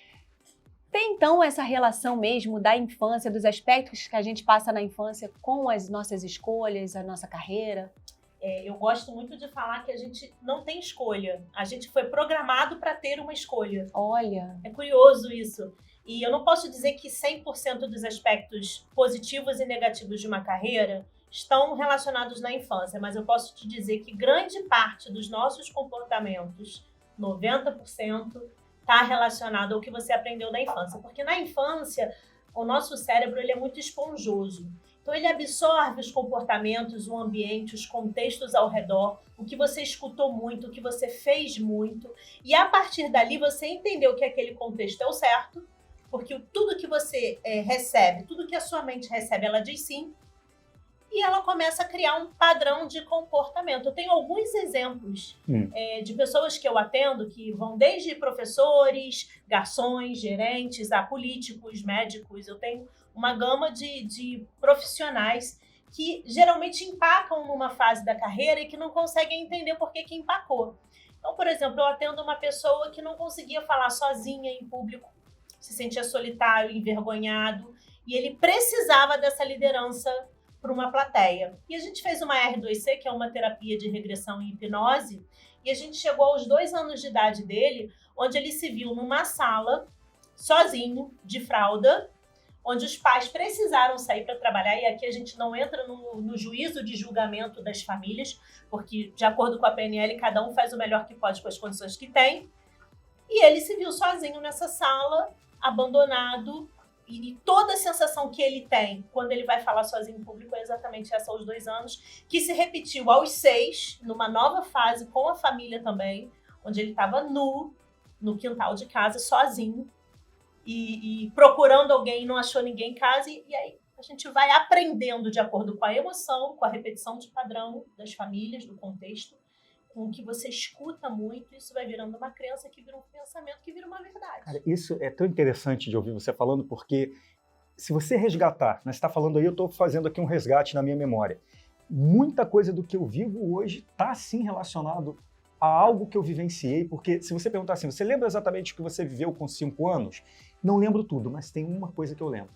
Tem então essa relação mesmo da infância, dos aspectos que a gente passa na infância com as nossas escolhas, a nossa carreira? Eu gosto muito de falar que a gente não tem escolha. A gente foi programado para ter uma escolha. Olha. É curioso isso. E eu não posso dizer que 100% dos aspectos positivos e negativos de uma carreira estão relacionados na infância, mas eu posso te dizer que grande parte dos nossos comportamentos, 90%, está relacionado ao que você aprendeu na infância. Porque na infância, o nosso cérebro ele é muito esponjoso. Então, ele absorve os comportamentos, o ambiente, os contextos ao redor, o que você escutou muito, o que você fez muito. E, a partir dali, você entendeu que aquele contexto é o certo, porque tudo que você recebe, tudo que a sua mente recebe, ela diz sim. E ela começa a criar um padrão de comportamento. Eu tenho alguns exemplos de pessoas que eu atendo que vão desde professores, garçons, gerentes, a políticos, médicos. Eu tenho uma gama de profissionais que geralmente empacam numa fase da carreira e que não conseguem entender por que empacou. Então, por exemplo, eu atendo uma pessoa que não conseguia falar sozinha em público, se sentia solitário, envergonhado, e ele precisava dessa liderança para uma plateia. E a gente fez uma R2C, que é uma terapia de regressão em hipnose, e a gente chegou aos 2 anos de idade dele, onde ele se viu numa sala, sozinho, de fralda, onde os pais precisaram sair para trabalhar, e aqui a gente não entra no juízo de julgamento das famílias, porque, de acordo com a PNL, cada um faz o melhor que pode com as condições que tem, e ele se viu sozinho nessa sala, abandonado, e toda a sensação que ele tem quando ele vai falar sozinho em público é exatamente essa aos 2 anos, que se repetiu aos 6, numa nova fase com a família também, onde ele estava nu, no quintal de casa, sozinho, e procurando alguém, não achou ninguém em casa, e aí a gente vai aprendendo de acordo com a emoção, com a repetição de padrão das famílias, do contexto, com o que você escuta muito, isso vai virando uma crença que vira um pensamento, que vira uma verdade. Cara, isso é tão interessante de ouvir você falando, porque se você resgatar, né, você está falando aí, eu estou fazendo aqui um resgate na minha memória. Muita coisa do que eu vivo hoje está sim relacionado a algo que eu vivenciei, porque se você perguntar assim, você lembra exatamente o que você viveu com 5 anos? Não lembro tudo, mas tem uma coisa que eu lembro.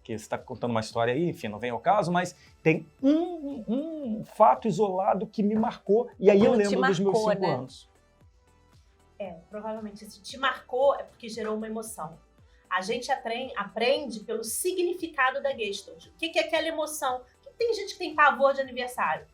Que você está contando uma história aí, enfim, não vem ao caso, mas tem um fato isolado que me marcou, e aí eu lembro dos meus 5 anos. Provavelmente se te marcou é porque gerou uma emoção. A gente aprende pelo significado da Gestalt. O que é aquela emoção? Tem gente que tem pavor de aniversário,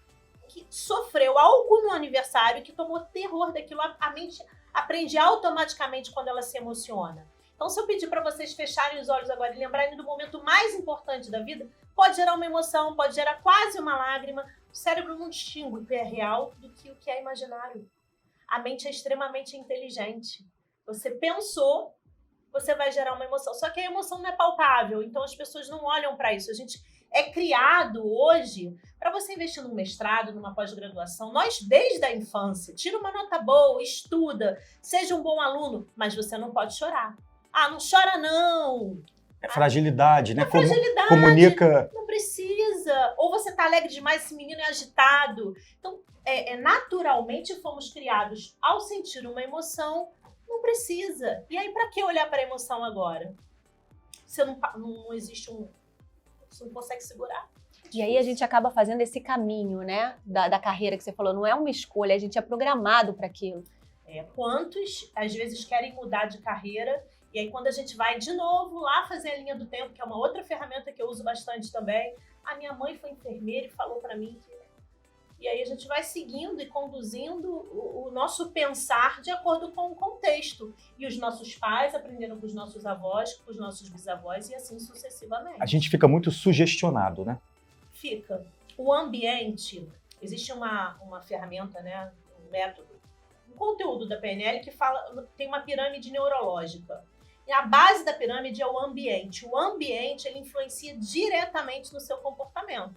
que sofreu algo no aniversário, que tomou terror daquilo, a mente aprende automaticamente quando ela se emociona. Então, se eu pedir para vocês fecharem os olhos agora e lembrarem do momento mais importante da vida, pode gerar uma emoção, pode gerar quase uma lágrima. O cérebro não distingue o que é real do que o que é imaginário. A mente é extremamente inteligente. Você pensou, você vai gerar uma emoção. Só que a emoção não é palpável, então as pessoas não olham para isso. A gente é criado hoje para você investir num mestrado, numa pós-graduação. Nós, desde a infância, tira uma nota boa, estuda, seja um bom aluno, mas você não pode chorar. Ah, não chora não. É fragilidade, né? Fragilidade. Comunica. Não precisa. Ou você tá alegre demais, esse menino é agitado. Então, naturalmente fomos criados ao sentir uma emoção, não precisa. E aí, para que olhar para a emoção agora? Você não existe você não consegue segurar. E aí a gente acaba fazendo esse caminho, né? Da carreira que você falou. Não é uma escolha, a gente é programado para aquilo. Quantos, às vezes, querem mudar de carreira. E aí, quando a gente vai de novo lá fazer a linha do tempo, que é uma outra ferramenta que eu uso bastante também, a minha mãe foi enfermeira e falou para mim que... E aí a gente vai seguindo e conduzindo o nosso pensar de acordo com o contexto. E os nossos pais aprenderam com os nossos avós, com os nossos bisavós e assim sucessivamente. A gente fica muito sugestionado, né? Fica. O ambiente, existe uma ferramenta, né, um método, um conteúdo da PNL que tem uma pirâmide neurológica. E a base da pirâmide é o ambiente. O ambiente, ele influencia diretamente no seu comportamento.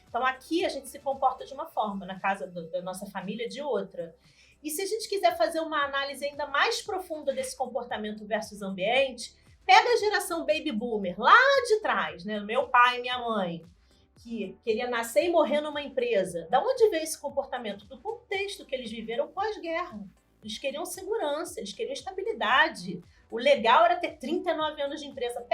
Então, aqui a gente se comporta de uma forma, na casa da nossa família de outra. E se a gente quiser fazer uma análise ainda mais profunda desse comportamento versus ambiente, pega a geração baby boomer, lá de trás, né? Meu pai e minha mãe, que queria nascer e morrer numa empresa. Da onde veio esse comportamento? Do contexto que eles viveram pós-guerra. Eles queriam segurança, eles queriam estabilidade. O legal era ter 39 anos de empresa.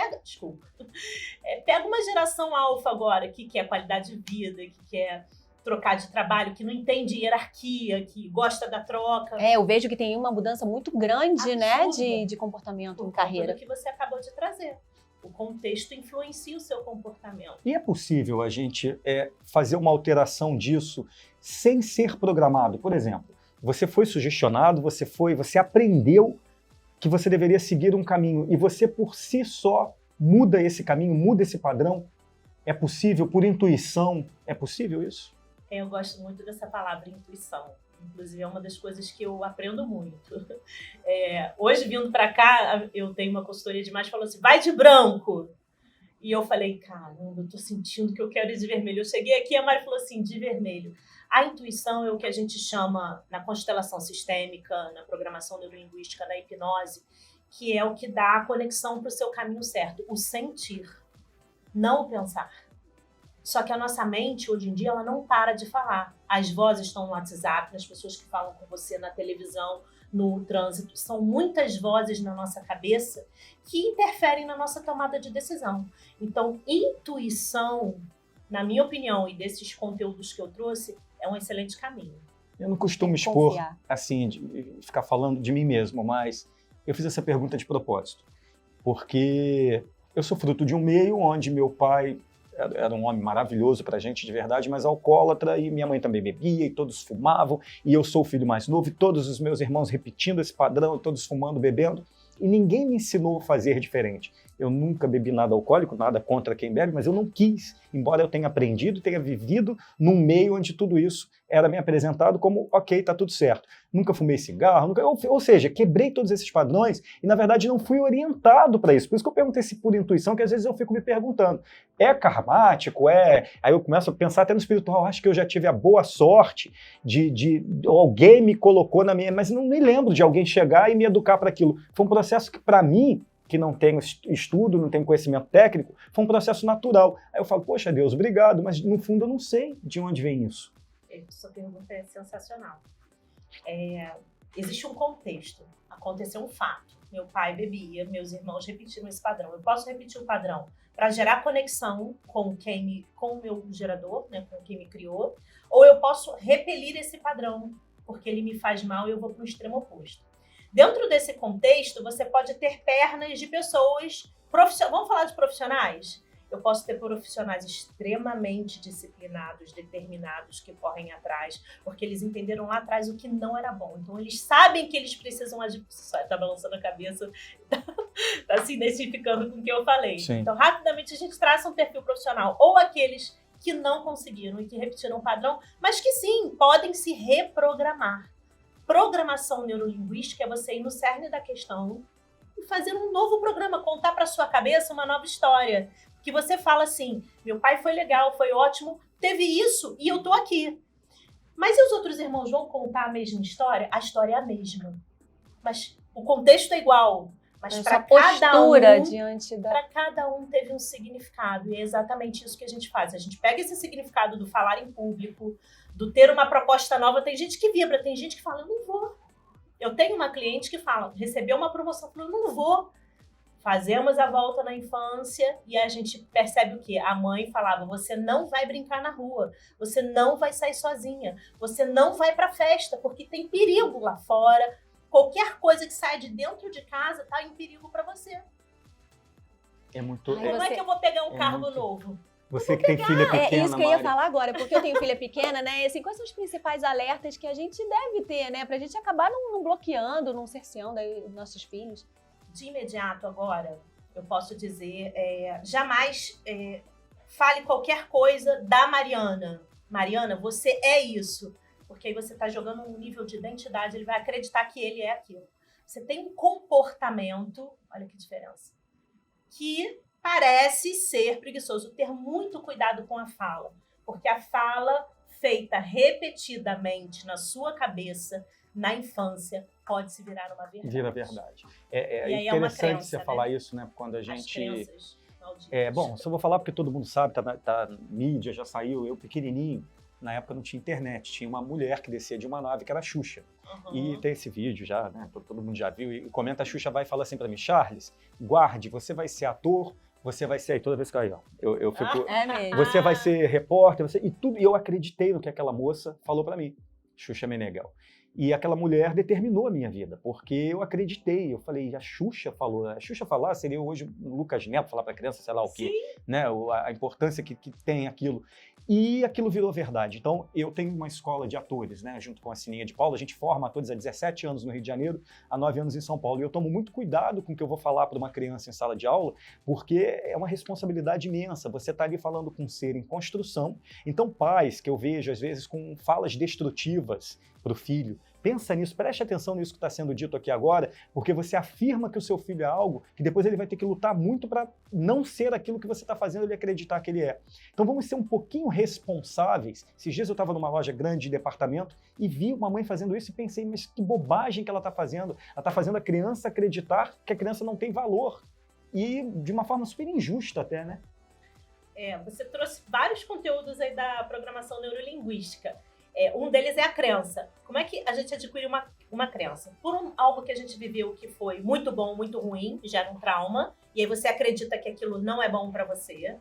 Pega uma geração alfa agora, que quer qualidade de vida, que quer trocar de trabalho, que não entende hierarquia, que gosta da troca. Eu vejo que tem uma mudança muito grande, Absurda, né, de comportamento em carreira. Tudo que você acabou de trazer. O contexto influencia o seu comportamento. E é possível a gente fazer uma alteração disso sem ser programado? Por exemplo, você foi sugestionado, você aprendeu que você deveria seguir um caminho e você por si só muda esse caminho, muda esse padrão. É possível por intuição? É possível isso? Eu gosto muito dessa palavra intuição. Inclusive é uma das coisas que eu aprendo muito. Hoje vindo para cá, eu tenho uma consultoria de imagem que falou assim, vai de branco. E eu falei, caramba, eu tô sentindo que eu quero ir de vermelho. Eu cheguei aqui e a Mari falou assim, de vermelho. A intuição é o que a gente chama, na constelação sistêmica, na programação neurolinguística, na hipnose, que é o que dá a conexão para o seu caminho certo. O sentir, não o pensar. Só que a nossa mente, hoje em dia, ela não para de falar. As vozes estão no WhatsApp, nas pessoas que falam com você na televisão, no trânsito. São muitas vozes na nossa cabeça que interferem na nossa tomada de decisão. Então, intuição, na minha opinião, e desses conteúdos que eu trouxe, é um excelente caminho. Eu não costumo expor, assim, de ficar falando de mim mesmo, mas eu fiz essa pergunta de propósito. Porque eu sou fruto de um meio onde meu pai era um homem maravilhoso pra gente, de verdade, mas alcoólatra, e minha mãe também bebia, e todos fumavam, e eu sou o filho mais novo, e todos os meus irmãos repetindo esse padrão, todos fumando, bebendo, e ninguém me ensinou a fazer diferente. Eu nunca bebi nada alcoólico, nada contra quem bebe, mas eu não quis, embora eu tenha aprendido, tenha vivido num meio onde tudo isso era me apresentado como, ok, tá tudo certo. Nunca fumei cigarro, ou seja, quebrei todos esses padrões e, na verdade, não fui orientado para isso. Por isso que eu perguntei se por intuição, que às vezes eu fico me perguntando, é karmático? Aí eu começo a pensar até no espiritual, acho que eu já tive a boa sorte de alguém me colocou na minha... Mas não me lembro de alguém chegar e me educar para aquilo. Foi um processo que, para mim, que não tenho estudo, não tenho conhecimento técnico, foi um processo natural. Aí eu falo, poxa Deus, obrigado, mas no fundo eu não sei de onde vem isso. Sua pergunta é sensacional. Existe um contexto, aconteceu um fato. Meu pai bebia, meus irmãos repetiram esse padrão. Eu posso repetir o padrão para gerar conexão com o meu gerador, né, com quem me criou, ou eu posso repelir esse padrão, porque ele me faz mal e eu vou para o extremo oposto. Dentro desse contexto, você pode ter pernas de pessoas, vamos falar de profissionais? Eu posso ter profissionais extremamente disciplinados, determinados, que correm atrás, porque eles entenderam lá atrás o que não era bom. Então, eles sabem que eles precisam agir. Tá balançando a cabeça, tá se identificando com o que eu falei. Sim. Então, rapidamente, a gente traça um perfil profissional. Ou aqueles que não conseguiram e que repetiram o padrão, mas que sim, podem se reprogramar. Programação neurolinguística é você ir no cerne da questão e fazer um novo programa, contar para sua cabeça uma nova história. Que você fala assim, meu pai foi legal, foi ótimo, teve isso e eu tô aqui. Mas e os outros irmãos vão contar a mesma história? A história é a mesma. Mas o contexto é igual. Mas para postura diante da... Para cada um teve um significado. E é exatamente isso que a gente faz. A gente pega esse significado do falar em público, do ter uma proposta nova. Tem gente que vibra, tem gente que fala, eu não vou. Eu tenho uma cliente que fala, recebeu uma promoção, falou, eu não vou. Fazemos a volta na infância e a gente percebe o quê? A mãe falava, você não vai brincar na rua, você não vai sair sozinha, você não vai pra festa, porque tem perigo lá fora. Qualquer coisa que saia de dentro de casa tá em perigo pra você. É muito... Como é que eu vou pegar um cargo muito... novo? Você que tem filha pequena, É isso que eu ia Mari. falar agora, porque eu tenho filha pequena, né? E, assim, quais são os principais alertas que a gente deve ter, né? Pra gente acabar não bloqueando, não cerceando aí os nossos filhos. De imediato agora, eu posso dizer, jamais fale qualquer coisa da Mariana. Mariana, você é isso. Porque aí você está jogando um nível de identidade, ele vai acreditar que ele é aquilo. Você tem um comportamento, olha que diferença, que parece ser preguiçoso. Ter muito cuidado com a fala. Porque a fala feita repetidamente na sua cabeça, na infância, pode se virar uma verdade. Vira verdade. E aí É é uma interessante crença, você né? falar isso, né? Quando a As gente... crenças malditas. Bom, só vou falar porque todo mundo sabe, tá na mídia, já saiu, eu pequenininho, na época não tinha internet, tinha uma mulher que descia de uma nave que era a Xuxa. Uhum. E tem esse vídeo já, né? Todo mundo já viu, e comenta, a Xuxa vai e fala assim pra mim, Charles, guarde, você vai ser ator, você vai ser... Aí toda vez que eu fico... É mesmo. Você vai ser repórter, e tudo, e eu acreditei no que aquela moça falou pra mim, Xuxa Meneghel. E aquela mulher determinou a minha vida, porque eu acreditei, eu falei, a Xuxa falou, a Xuxa falar seria hoje o Lucas Neto falar pra criança, sei lá o quê, né, a importância que tem aquilo. E aquilo virou verdade. Então, eu tenho uma escola de atores, né, junto com a Sininha de Paula, a gente forma atores há 17 anos no Rio de Janeiro, há 9 anos em São Paulo, e eu tomo muito cuidado com o que eu vou falar para uma criança em sala de aula, porque é uma responsabilidade imensa, você está ali falando com um ser em construção. Então, pais que eu vejo, às vezes, com falas destrutivas para o filho, pensa nisso, preste atenção nisso que está sendo dito aqui agora, porque você afirma que o seu filho é algo que depois ele vai ter que lutar muito para não ser aquilo que você está fazendo ele acreditar que ele é. Então vamos ser um pouquinho responsáveis. Esses dias eu estava numa loja grande de departamento e vi uma mãe fazendo isso e pensei, mas que bobagem que ela está fazendo. Ela está fazendo a criança acreditar que a criança não tem valor. E de uma forma super injusta até, né? Você trouxe vários conteúdos aí da programação neurolinguística. Um deles é a crença. Como é que a gente adquire uma crença? Por algo que a gente viveu que foi muito bom, muito ruim, gera um trauma, e aí você acredita que aquilo não é bom para você.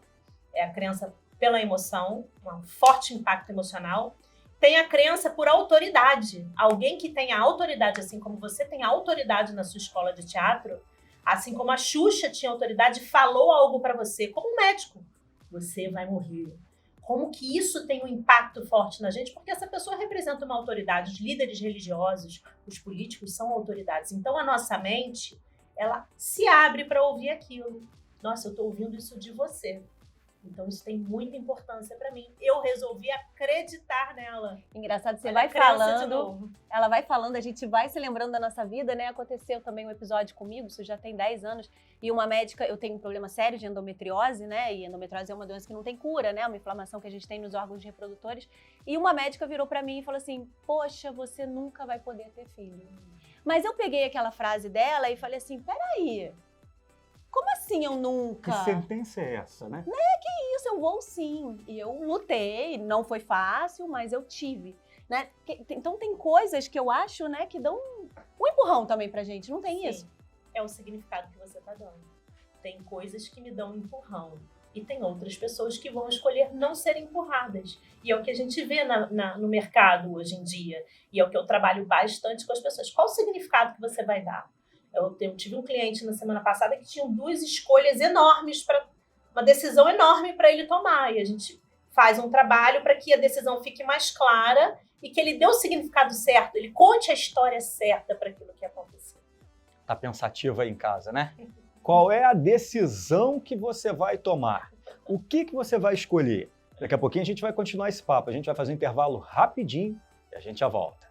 É a crença pela emoção, um forte impacto emocional. Tem a crença por autoridade. Alguém que tenha autoridade, assim como você tem autoridade na sua escola de teatro, assim como a Xuxa tinha autoridade, falou algo para você, como um médico. Você vai morrer. Como que isso tem um impacto forte na gente? Porque essa pessoa representa uma autoridade. Os líderes religiosos, os políticos são autoridades. Então, a nossa mente, ela se abre para ouvir aquilo. Nossa, eu estou ouvindo isso de você. Então, isso tem muita importância para mim. Eu resolvi acreditar nela. Engraçado, você Olha vai a crença de falando, novo. ela vai falando, a gente vai se lembrando da nossa vida, né? Aconteceu também um episódio comigo, isso já tem 10 anos, e uma médica, eu tenho um problema sério de endometriose, né? E endometriose é uma doença que não tem cura, né? Uma inflamação que a gente tem nos órgãos reprodutores. E uma médica virou pra mim e falou assim, poxa, você nunca vai poder ter filho. Mas eu peguei aquela frase dela e falei assim, peraí, como assim eu nunca? Que sentença é essa, né? Isso, eu vou sim. E eu lutei, não foi fácil, mas eu tive. Né? Então tem coisas que eu acho, né, que dão um empurrão também pra gente, não tem Sim, isso? é o significado que você está dando. Tem coisas que me dão um empurrão. E tem outras pessoas que vão escolher não serem empurradas. E é o que a gente vê no mercado hoje em dia. E é o que eu trabalho bastante com as pessoas. Qual o significado que você vai dar? Eu tive um cliente na semana passada que tinha 2 escolhas enormes para uma decisão enorme para ele tomar. E a gente faz um trabalho para que a decisão fique mais clara e que ele dê o significado certo, ele conte a história certa para aquilo que aconteceu. Tá pensativa aí em casa, né? Qual é a decisão que você vai tomar? O que você vai escolher? Daqui a pouquinho a gente vai continuar esse papo. A gente vai fazer um intervalo rapidinho e a gente já volta.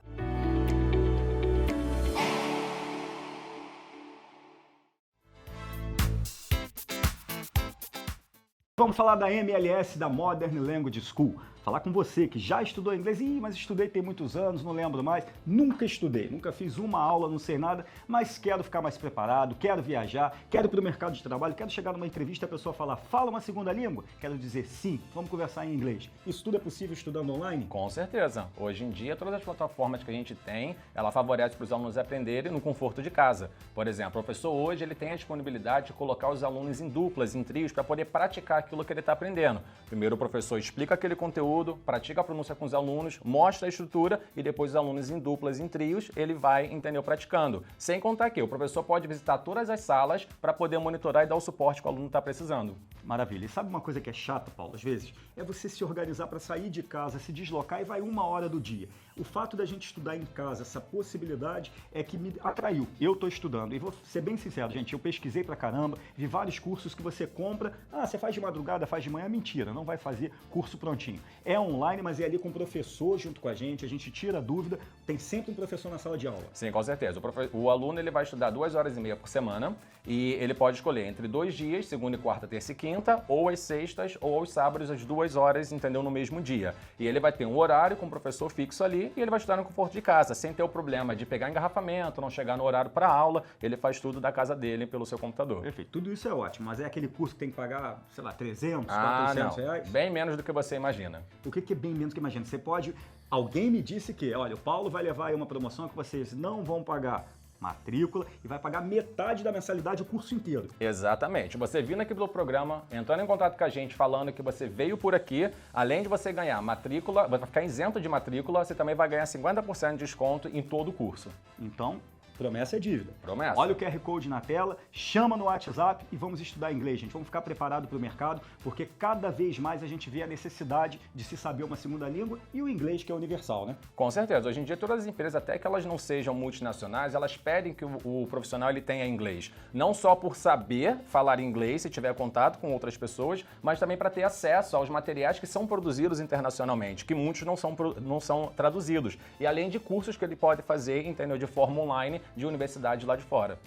Vamos falar da MLS, da Modern Language School. Falar com você que já estudou inglês. Mas estudei tem muitos anos, não lembro mais. Nunca estudei, nunca fiz uma aula, não sei nada, mas quero ficar mais preparado, quero viajar, quero ir para o mercado de trabalho, quero chegar numa entrevista e a pessoa falar, fala uma segunda língua? Quero dizer sim, vamos conversar em inglês. Isso tudo é possível estudando online? Com certeza. Hoje em dia, todas as plataformas que a gente tem, ela favorece para os alunos aprenderem no conforto de casa. Por exemplo, o professor hoje ele tem a disponibilidade de colocar os alunos em duplas, em trios, para poder praticar aquilo que ele está aprendendo. Primeiro o professor explica aquele conteúdo, pratica a pronúncia com os alunos, mostra a estrutura e depois os alunos em duplas, em trios, ele vai, entendeu, praticando. Sem contar que o professor pode visitar todas as salas para poder monitorar e dar o suporte que o aluno está precisando. Maravilha. E sabe uma coisa que é chata, Paulo, às vezes? É você se organizar para sair de casa, se deslocar e vai 1 hora do dia. O fato da gente estudar em casa, essa possibilidade é que me atraiu. Eu estou estudando e vou ser bem sincero, gente, eu pesquisei pra caramba, vi vários cursos que você compra, você faz de madrugada, faz de manhã, mentira, não vai fazer curso prontinho. É online, mas é ali com o professor junto com a gente tira a dúvida, tem sempre um professor na sala de aula. Sim, com certeza. O aluno ele vai estudar 2 horas e meia por semana e ele pode escolher entre 2 dias, segunda e quarta, terça e quinta, ou às sextas ou aos sábados, às 2 horas, entendeu, no mesmo dia. E ele vai ter um horário com o professor fixo ali e ele vai estudar no conforto de casa, sem ter o problema de pegar engarrafamento, não chegar no horário para aula, ele faz tudo da casa dele pelo seu computador. Perfeito, tudo isso é ótimo, mas é aquele curso que tem que pagar, sei lá, 300, não. reais? Bem menos do que você imagina. O que é bem menos do que imagina? Você pode... Alguém me disse que, olha, o Paulo vai levar aí uma promoção que vocês não vão pagar matrícula e vai pagar metade da mensalidade o curso inteiro. Exatamente. Você vindo aqui pelo programa, entrando em contato com a gente, falando que você veio por aqui, além de você ganhar matrícula, vai ficar isento de matrícula, você também vai ganhar 50% de desconto em todo o curso. Então, promessa é dívida. Promessa. Olha o QR Code na tela, chama no WhatsApp e vamos estudar inglês, gente. Vamos ficar preparado para o mercado, porque cada vez mais a gente vê a necessidade de se saber uma segunda língua e o inglês que é universal, né? Com certeza. Hoje em dia, todas as empresas, até que elas não sejam multinacionais, elas pedem que o profissional ele tenha inglês. Não só por saber falar inglês, se tiver contato com outras pessoas, mas também para ter acesso aos materiais que são produzidos internacionalmente, que muitos não são traduzidos. E além de cursos que ele pode fazer, entendeu, de forma online, de universidade lá de fora.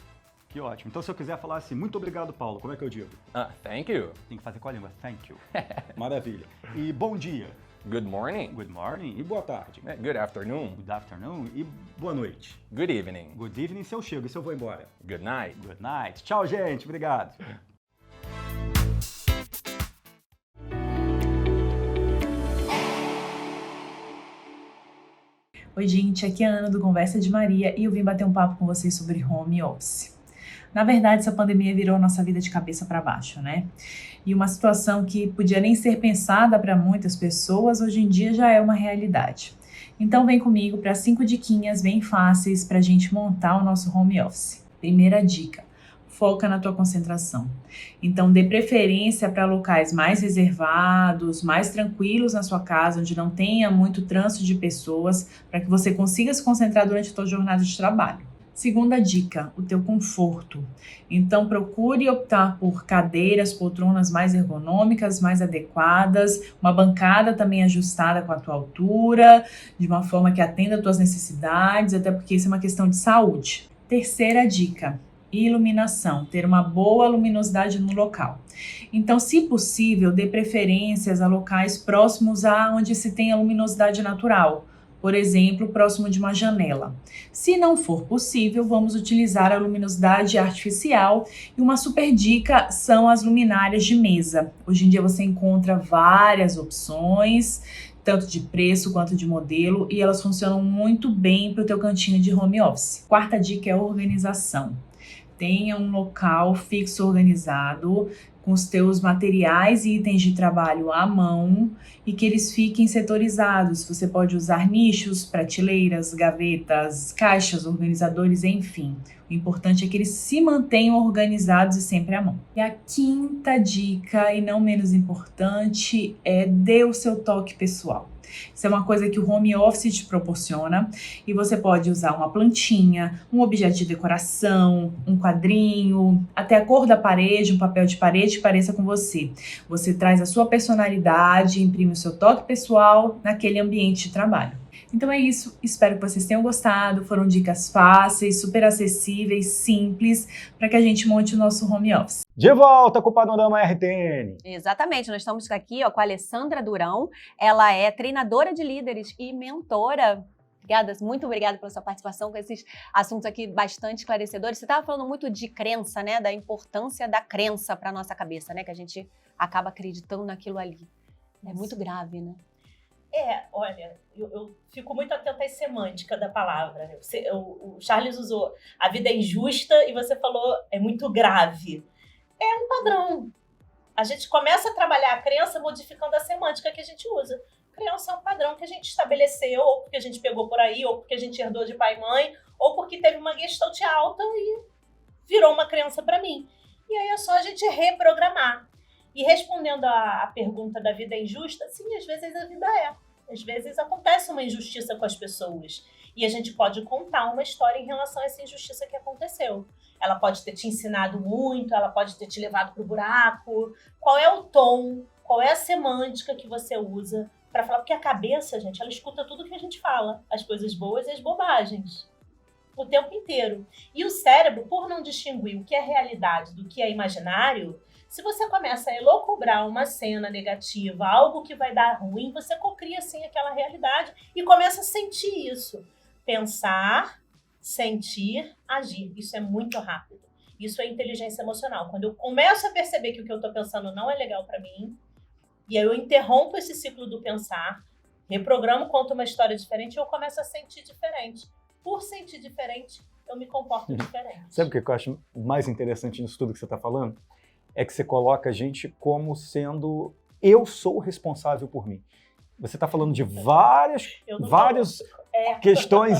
Que ótimo. Então, se eu quiser falar assim, muito obrigado, Paulo, como é que eu digo? Thank you. Tem que fazer qual a língua? Thank you. Maravilha. E bom dia. Good morning. Good morning. E boa tarde. Good afternoon. Good afternoon. E boa noite. Good evening. Good evening se eu chego e se eu vou embora. Good night. Good night. Tchau, gente. Obrigado. Oi, gente, aqui é a Ana do Conversa de Maria e eu vim bater um papo com vocês sobre home office. Na verdade, essa pandemia virou a nossa vida de cabeça para baixo, né? E uma situação que podia nem ser pensada para muitas pessoas, hoje em dia já é uma realidade. Então vem comigo para 5 diquinhas bem fáceis para a gente montar o nosso home office. Primeira dica: foca na tua concentração. Então, dê preferência para locais mais reservados, mais tranquilos na sua casa, onde não tenha muito trânsito de pessoas, para que você consiga se concentrar durante a tua jornada de trabalho. Segunda dica, o teu conforto. Então, procure optar por cadeiras, poltronas mais ergonômicas, mais adequadas, uma bancada também ajustada com a tua altura, de uma forma que atenda às tuas necessidades, até porque isso é uma questão de saúde. Terceira dica: iluminação, ter uma boa luminosidade no local. Então, se possível, dê preferências a locais próximos a onde se tem a luminosidade natural, por exemplo, próximo de uma janela. Se não for possível, vamos utilizar a luminosidade artificial e uma super dica são as luminárias de mesa. Hoje em dia você encontra várias opções, tanto de preço quanto de modelo, e elas funcionam muito bem para o teu cantinho de home office. Quarta dica é organização. Tenha um local fixo organizado, com os teus materiais e itens de trabalho à mão e que eles fiquem setorizados. Você pode usar nichos, prateleiras, gavetas, caixas, organizadores, enfim. O importante é que eles se mantenham organizados e sempre à mão. E a quinta dica, e não menos importante, é dê o seu toque pessoal. Isso é uma coisa que o home office te proporciona e você pode usar uma plantinha, um objeto de decoração, um quadrinho, até a cor da parede, um papel de parede que pareça com você. Você traz a sua personalidade, imprime o seu toque pessoal naquele ambiente de trabalho. Então é isso, espero que vocês tenham gostado, foram dicas fáceis, super acessíveis, simples, para que a gente monte o nosso home office. De volta com o Panorama RTN. Exatamente, nós estamos aqui com a Alessandra Durão, ela é treinadora de líderes e mentora. Obrigada, muito obrigada pela sua participação com esses assuntos aqui bastante esclarecedores. Você estava falando muito de crença, né, da importância da crença para nossa cabeça, né, que a gente acaba acreditando naquilo ali. É muito grave, né? Olha, eu fico muito atenta à semântica da palavra. O Charles usou a vida é injusta e você falou é muito grave. É um padrão. A gente começa a trabalhar a crença modificando a semântica que a gente usa. Crença é um padrão que a gente estabeleceu, ou porque a gente pegou por aí, ou porque a gente herdou de pai e mãe, ou porque teve uma gestalt alta e virou uma crença para mim. E aí é só a gente reprogramar. E respondendo à pergunta da vida é injusta, sim, às vezes a vida é. Às vezes acontece uma injustiça com as pessoas. E a gente pode contar uma história em relação a essa injustiça que aconteceu. Ela pode ter te ensinado muito, ela pode ter te levado para o buraco. Qual é o tom, qual é a semântica que você usa para falar? Porque a cabeça, gente, ela escuta tudo que a gente fala. As coisas boas e as bobagens. O tempo inteiro. E o cérebro, por não distinguir o que é realidade do que é imaginário, se você começa a elocubrar uma cena negativa, algo que vai dar ruim, você cocria, sim, aquela realidade e começa a sentir isso. Pensar, sentir, agir. Isso é muito rápido. Isso é inteligência emocional. Quando eu começo a perceber que o que eu estou pensando não é legal para mim, e aí eu interrompo esse ciclo do pensar, reprogramo, conto uma história diferente e eu começo a sentir diferente. Por sentir diferente, eu me comporto diferente. Sabe o que eu acho mais interessante nisso tudo que você está falando? É que você coloca a gente como sendo eu sou responsável por mim. Você está falando de várias questões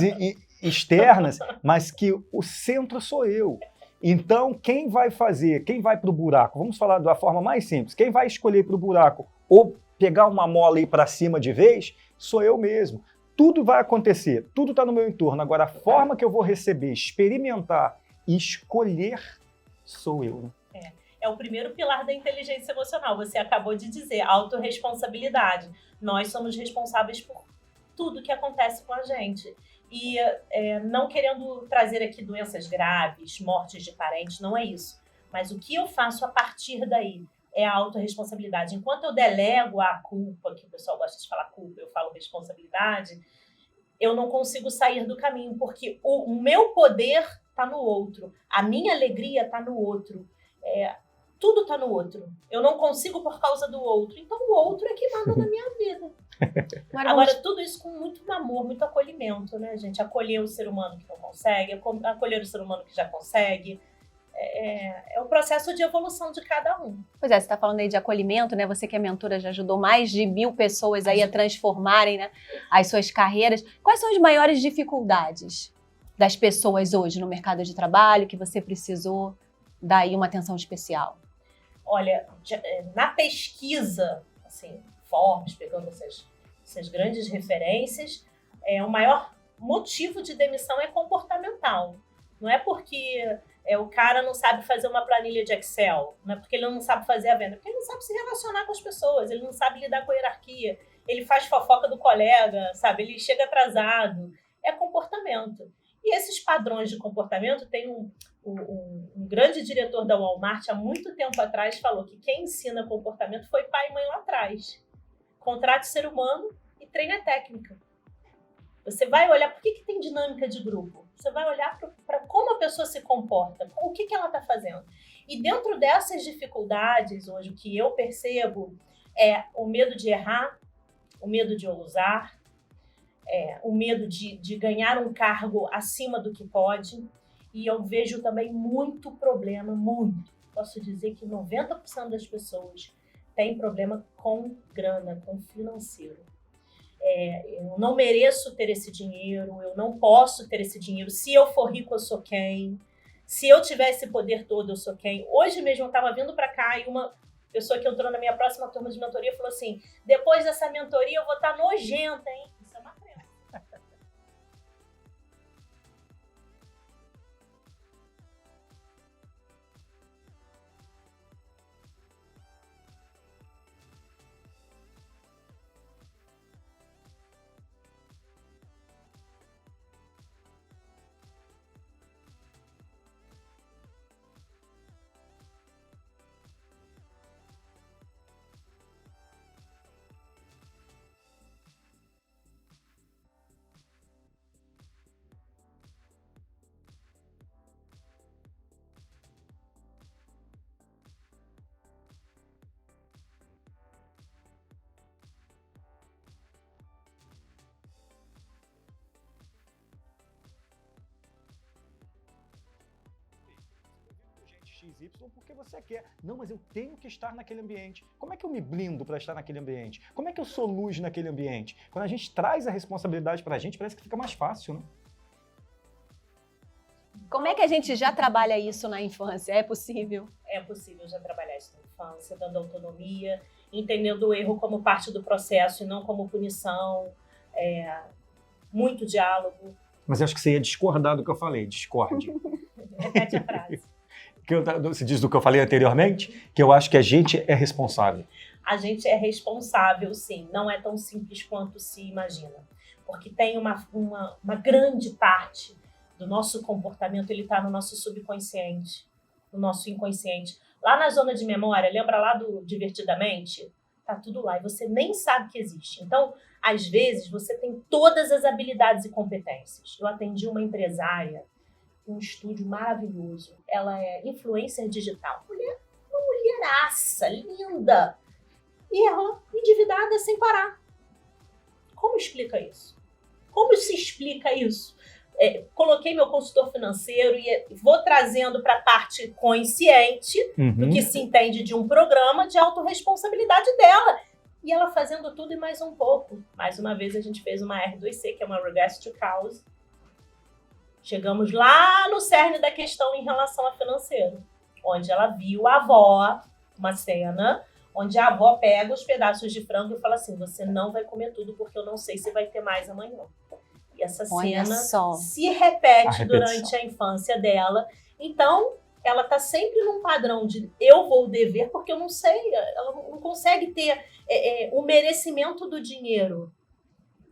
externas, mas que o centro sou eu. Então, quem vai fazer, quem vai para o buraco, vamos falar da forma mais simples, quem vai escolher para o buraco ou pegar uma mola e ir para cima de vez, sou eu mesmo. Tudo vai acontecer, tudo está no meu entorno. Agora, a forma que eu vou receber, experimentar e escolher sou eu. Né? É o primeiro pilar da inteligência emocional. Você acabou de dizer, autorresponsabilidade. Nós somos responsáveis por tudo que acontece com a gente. E não querendo trazer aqui doenças graves, mortes de parentes, não é isso. Mas o que eu faço a partir daí é a autorresponsabilidade. Enquanto eu delego a culpa, que o pessoal gosta de falar culpa, eu falo responsabilidade, eu não consigo sair do caminho, porque o meu poder está no outro, a minha alegria está no outro. Tudo está no outro. Eu não consigo por causa do outro. Então o outro é que manda na minha vida. Agora, tudo isso com muito amor, muito acolhimento, né, gente? Acolher o ser humano que não consegue, acolher o ser humano que já consegue. É o processo de evolução de cada um. Pois é, você está falando aí de acolhimento, né? Você que é mentora já ajudou mais de 1000 pessoas aí a transformarem, né, as suas carreiras. Quais são as maiores dificuldades das pessoas hoje no mercado de trabalho que você precisou dar aí uma atenção especial? Olha, na pesquisa, assim, Forbes, pegando essas grandes referências, o maior motivo de demissão é comportamental. Não é porque o cara não sabe fazer uma planilha de Excel, não é porque ele não sabe fazer a venda, porque ele não sabe se relacionar com as pessoas, ele não sabe lidar com a hierarquia, ele faz fofoca do colega, sabe? Ele chega atrasado. É comportamento. E esses padrões de comportamento, tem um grande diretor da Walmart, há muito tempo atrás, falou que quem ensina comportamento foi pai e mãe lá atrás. Contrate ser humano e treine a técnica. Você vai olhar, por que tem dinâmica de grupo? Você vai olhar para como a pessoa se comporta, o que ela está fazendo. E dentro dessas dificuldades, hoje, o que eu percebo é o medo de errar, o medo de ousar, o medo de ganhar um cargo acima do que pode. E eu vejo também muito problema, muito, posso dizer que 90% das pessoas têm problema com grana, com financeiro. Eu não mereço ter esse dinheiro, eu não posso ter esse dinheiro. Se eu for rico, eu sou quem? Se eu tiver esse poder todo, eu sou quem? Hoje mesmo eu estava vindo para cá e uma pessoa que entrou na minha próxima turma de mentoria falou assim: depois dessa mentoria eu vou estar nojenta, hein? Isso é uma crença. XY porque você quer. Não, mas eu tenho que estar naquele ambiente. Como é que eu me blindo para estar naquele ambiente? Como é que eu sou luz naquele ambiente? Quando a gente traz a responsabilidade para a gente, parece que fica mais fácil, né? Como é que a gente já trabalha isso na infância? É possível? É possível já trabalhar isso na infância, dando autonomia, entendendo o erro como parte do processo e não como punição, muito diálogo. Mas eu acho que você ia discordar do que eu falei, discorde. Repete a frase. Você diz do que eu falei anteriormente, que eu acho que a gente é responsável. A gente é responsável, sim. Não é tão simples quanto se imagina. Porque tem uma grande parte do nosso comportamento, ele está no nosso subconsciente, no nosso inconsciente. Lá na zona de memória, lembra lá do Divertidamente? Tá tudo lá e você nem sabe que existe. Então, às vezes, você tem todas as habilidades e competências. Eu atendi uma empresária, um estúdio maravilhoso. Ela é influencer digital. Uma mulheraça, linda. E ela endividada sem parar. Como explica isso? Como se explica isso? Coloquei meu consultor financeiro e vou trazendo para a parte consciente do que se entende de um programa de autorresponsabilidade dela. E ela fazendo tudo e mais um pouco. Mais uma vez a gente fez uma R2C, que é uma Regress to Cause. Chegamos lá no cerne da questão em relação a financeiro, onde ela viu a avó, uma cena, onde a avó pega os pedaços de frango e fala assim: você não vai comer tudo porque eu não sei se vai ter mais amanhã. E essa cena se repete durante a infância dela. Então, ela está sempre num padrão de eu vou dever porque eu não sei. Ela não consegue ter o merecimento do dinheiro.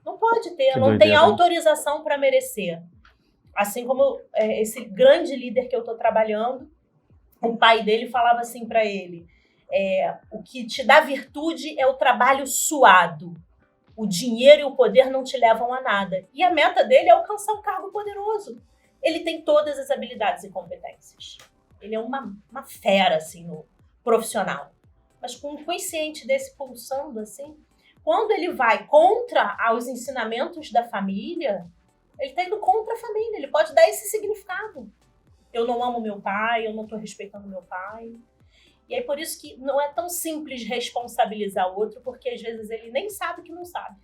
Não pode ter, não tem autorização para merecer. Assim como esse grande líder que eu estou trabalhando, o pai dele falava assim para ele: o que te dá virtude é o trabalho suado. O dinheiro e o poder não te levam a nada. E a meta dele é alcançar um cargo poderoso. Ele tem todas as habilidades e competências. Ele é uma fera, assim, no profissional. Mas com um consciente desse pulsando, assim, quando ele vai contra os ensinamentos da família, ele está indo contra a família. Ele pode dar esse significado. Eu não amo meu pai, eu não estou respeitando meu pai. E é por isso que não é tão simples responsabilizar o outro, porque às vezes ele nem sabe que não sabe.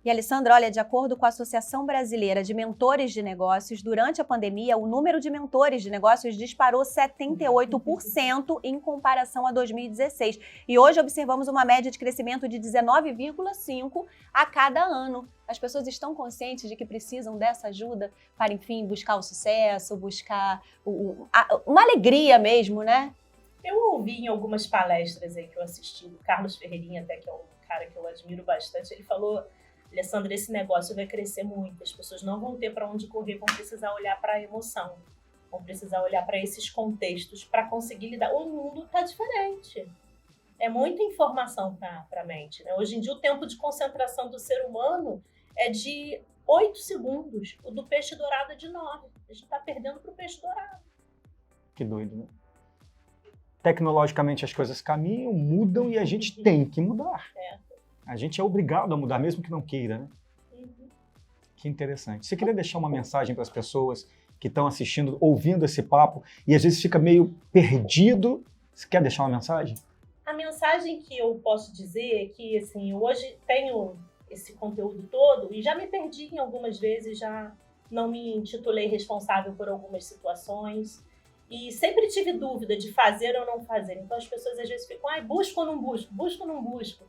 E, Alessandra, olha, de acordo com a Associação Brasileira de Mentores de Negócios, durante a pandemia, o número de mentores de negócios disparou 78% em comparação a 2016. E hoje observamos uma média de crescimento de 19,5% a cada ano. As pessoas estão conscientes de que precisam dessa ajuda para, enfim, buscar o sucesso, buscar uma alegria mesmo, né? Eu ouvi em algumas palestras aí que eu assisti, do Carlos Ferreirinha, até que é um cara que eu admiro bastante, ele falou: Alessandra, esse negócio vai crescer muito, as pessoas não vão ter para onde correr, vão precisar olhar para a emoção, vão precisar olhar para esses contextos para conseguir lidar. O mundo está diferente. É muita informação para a mente, né? Hoje em dia, o tempo de concentração do ser humano é de 8 segundos. O do peixe dourado é de 9. A gente está perdendo para o peixe dourado. Que doido, né? Tecnologicamente as coisas caminham, mudam e a gente tem que mudar. A gente é obrigado a mudar, mesmo que não queira, né? Que interessante. Você queria deixar uma mensagem para as pessoas que estão assistindo, ouvindo esse papo e às vezes fica meio perdido. Você quer deixar uma mensagem? A mensagem que eu posso dizer é que, assim, eu hoje tenho esse conteúdo todo e já me perdi em algumas vezes, já não me intitulei responsável por algumas situações e sempre tive dúvida de fazer ou não fazer. Então as pessoas às vezes ficam, busco ou não busco, busco ou não busco.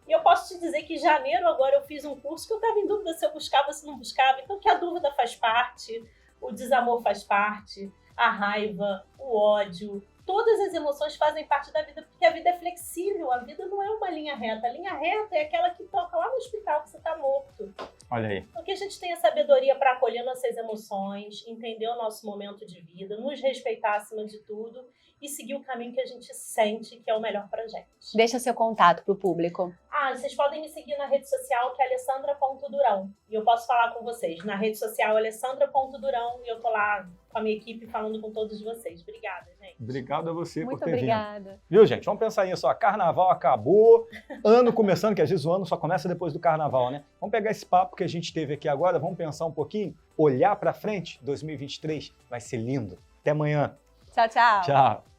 E eu posso te dizer que em janeiro agora eu fiz um curso que eu estava em dúvida se eu buscava ou se não buscava. Então que a dúvida faz parte, o desamor faz parte, a raiva, o ódio, todas as emoções fazem parte da vida, porque a vida é flexível, a vida não é uma linha reta. A linha reta é aquela que toca lá no hospital que você está morto. Olha aí. Então que a gente tenha sabedoria para acolher nossas emoções, entender o nosso momento de vida, nos respeitar acima de tudo e seguir o caminho que a gente sente que é o melhor pra gente. Deixa seu contato pro público. Vocês podem me seguir na rede social, que é alessandra.durão. E eu posso falar com vocês. Na rede social, alessandra.durão. E eu tô lá com a minha equipe falando com todos vocês. Obrigada, gente. Obrigado a você Muito por ter vindo. obrigada. Viu, gente? Vamos pensar nisso. Ó. Carnaval acabou, ano começando, que às vezes o ano só começa depois do carnaval, né? Vamos pegar esse papo que a gente teve aqui agora, vamos pensar um pouquinho, olhar pra frente, 2023 vai ser lindo. Até amanhã. Tchau, tchau. Tchau.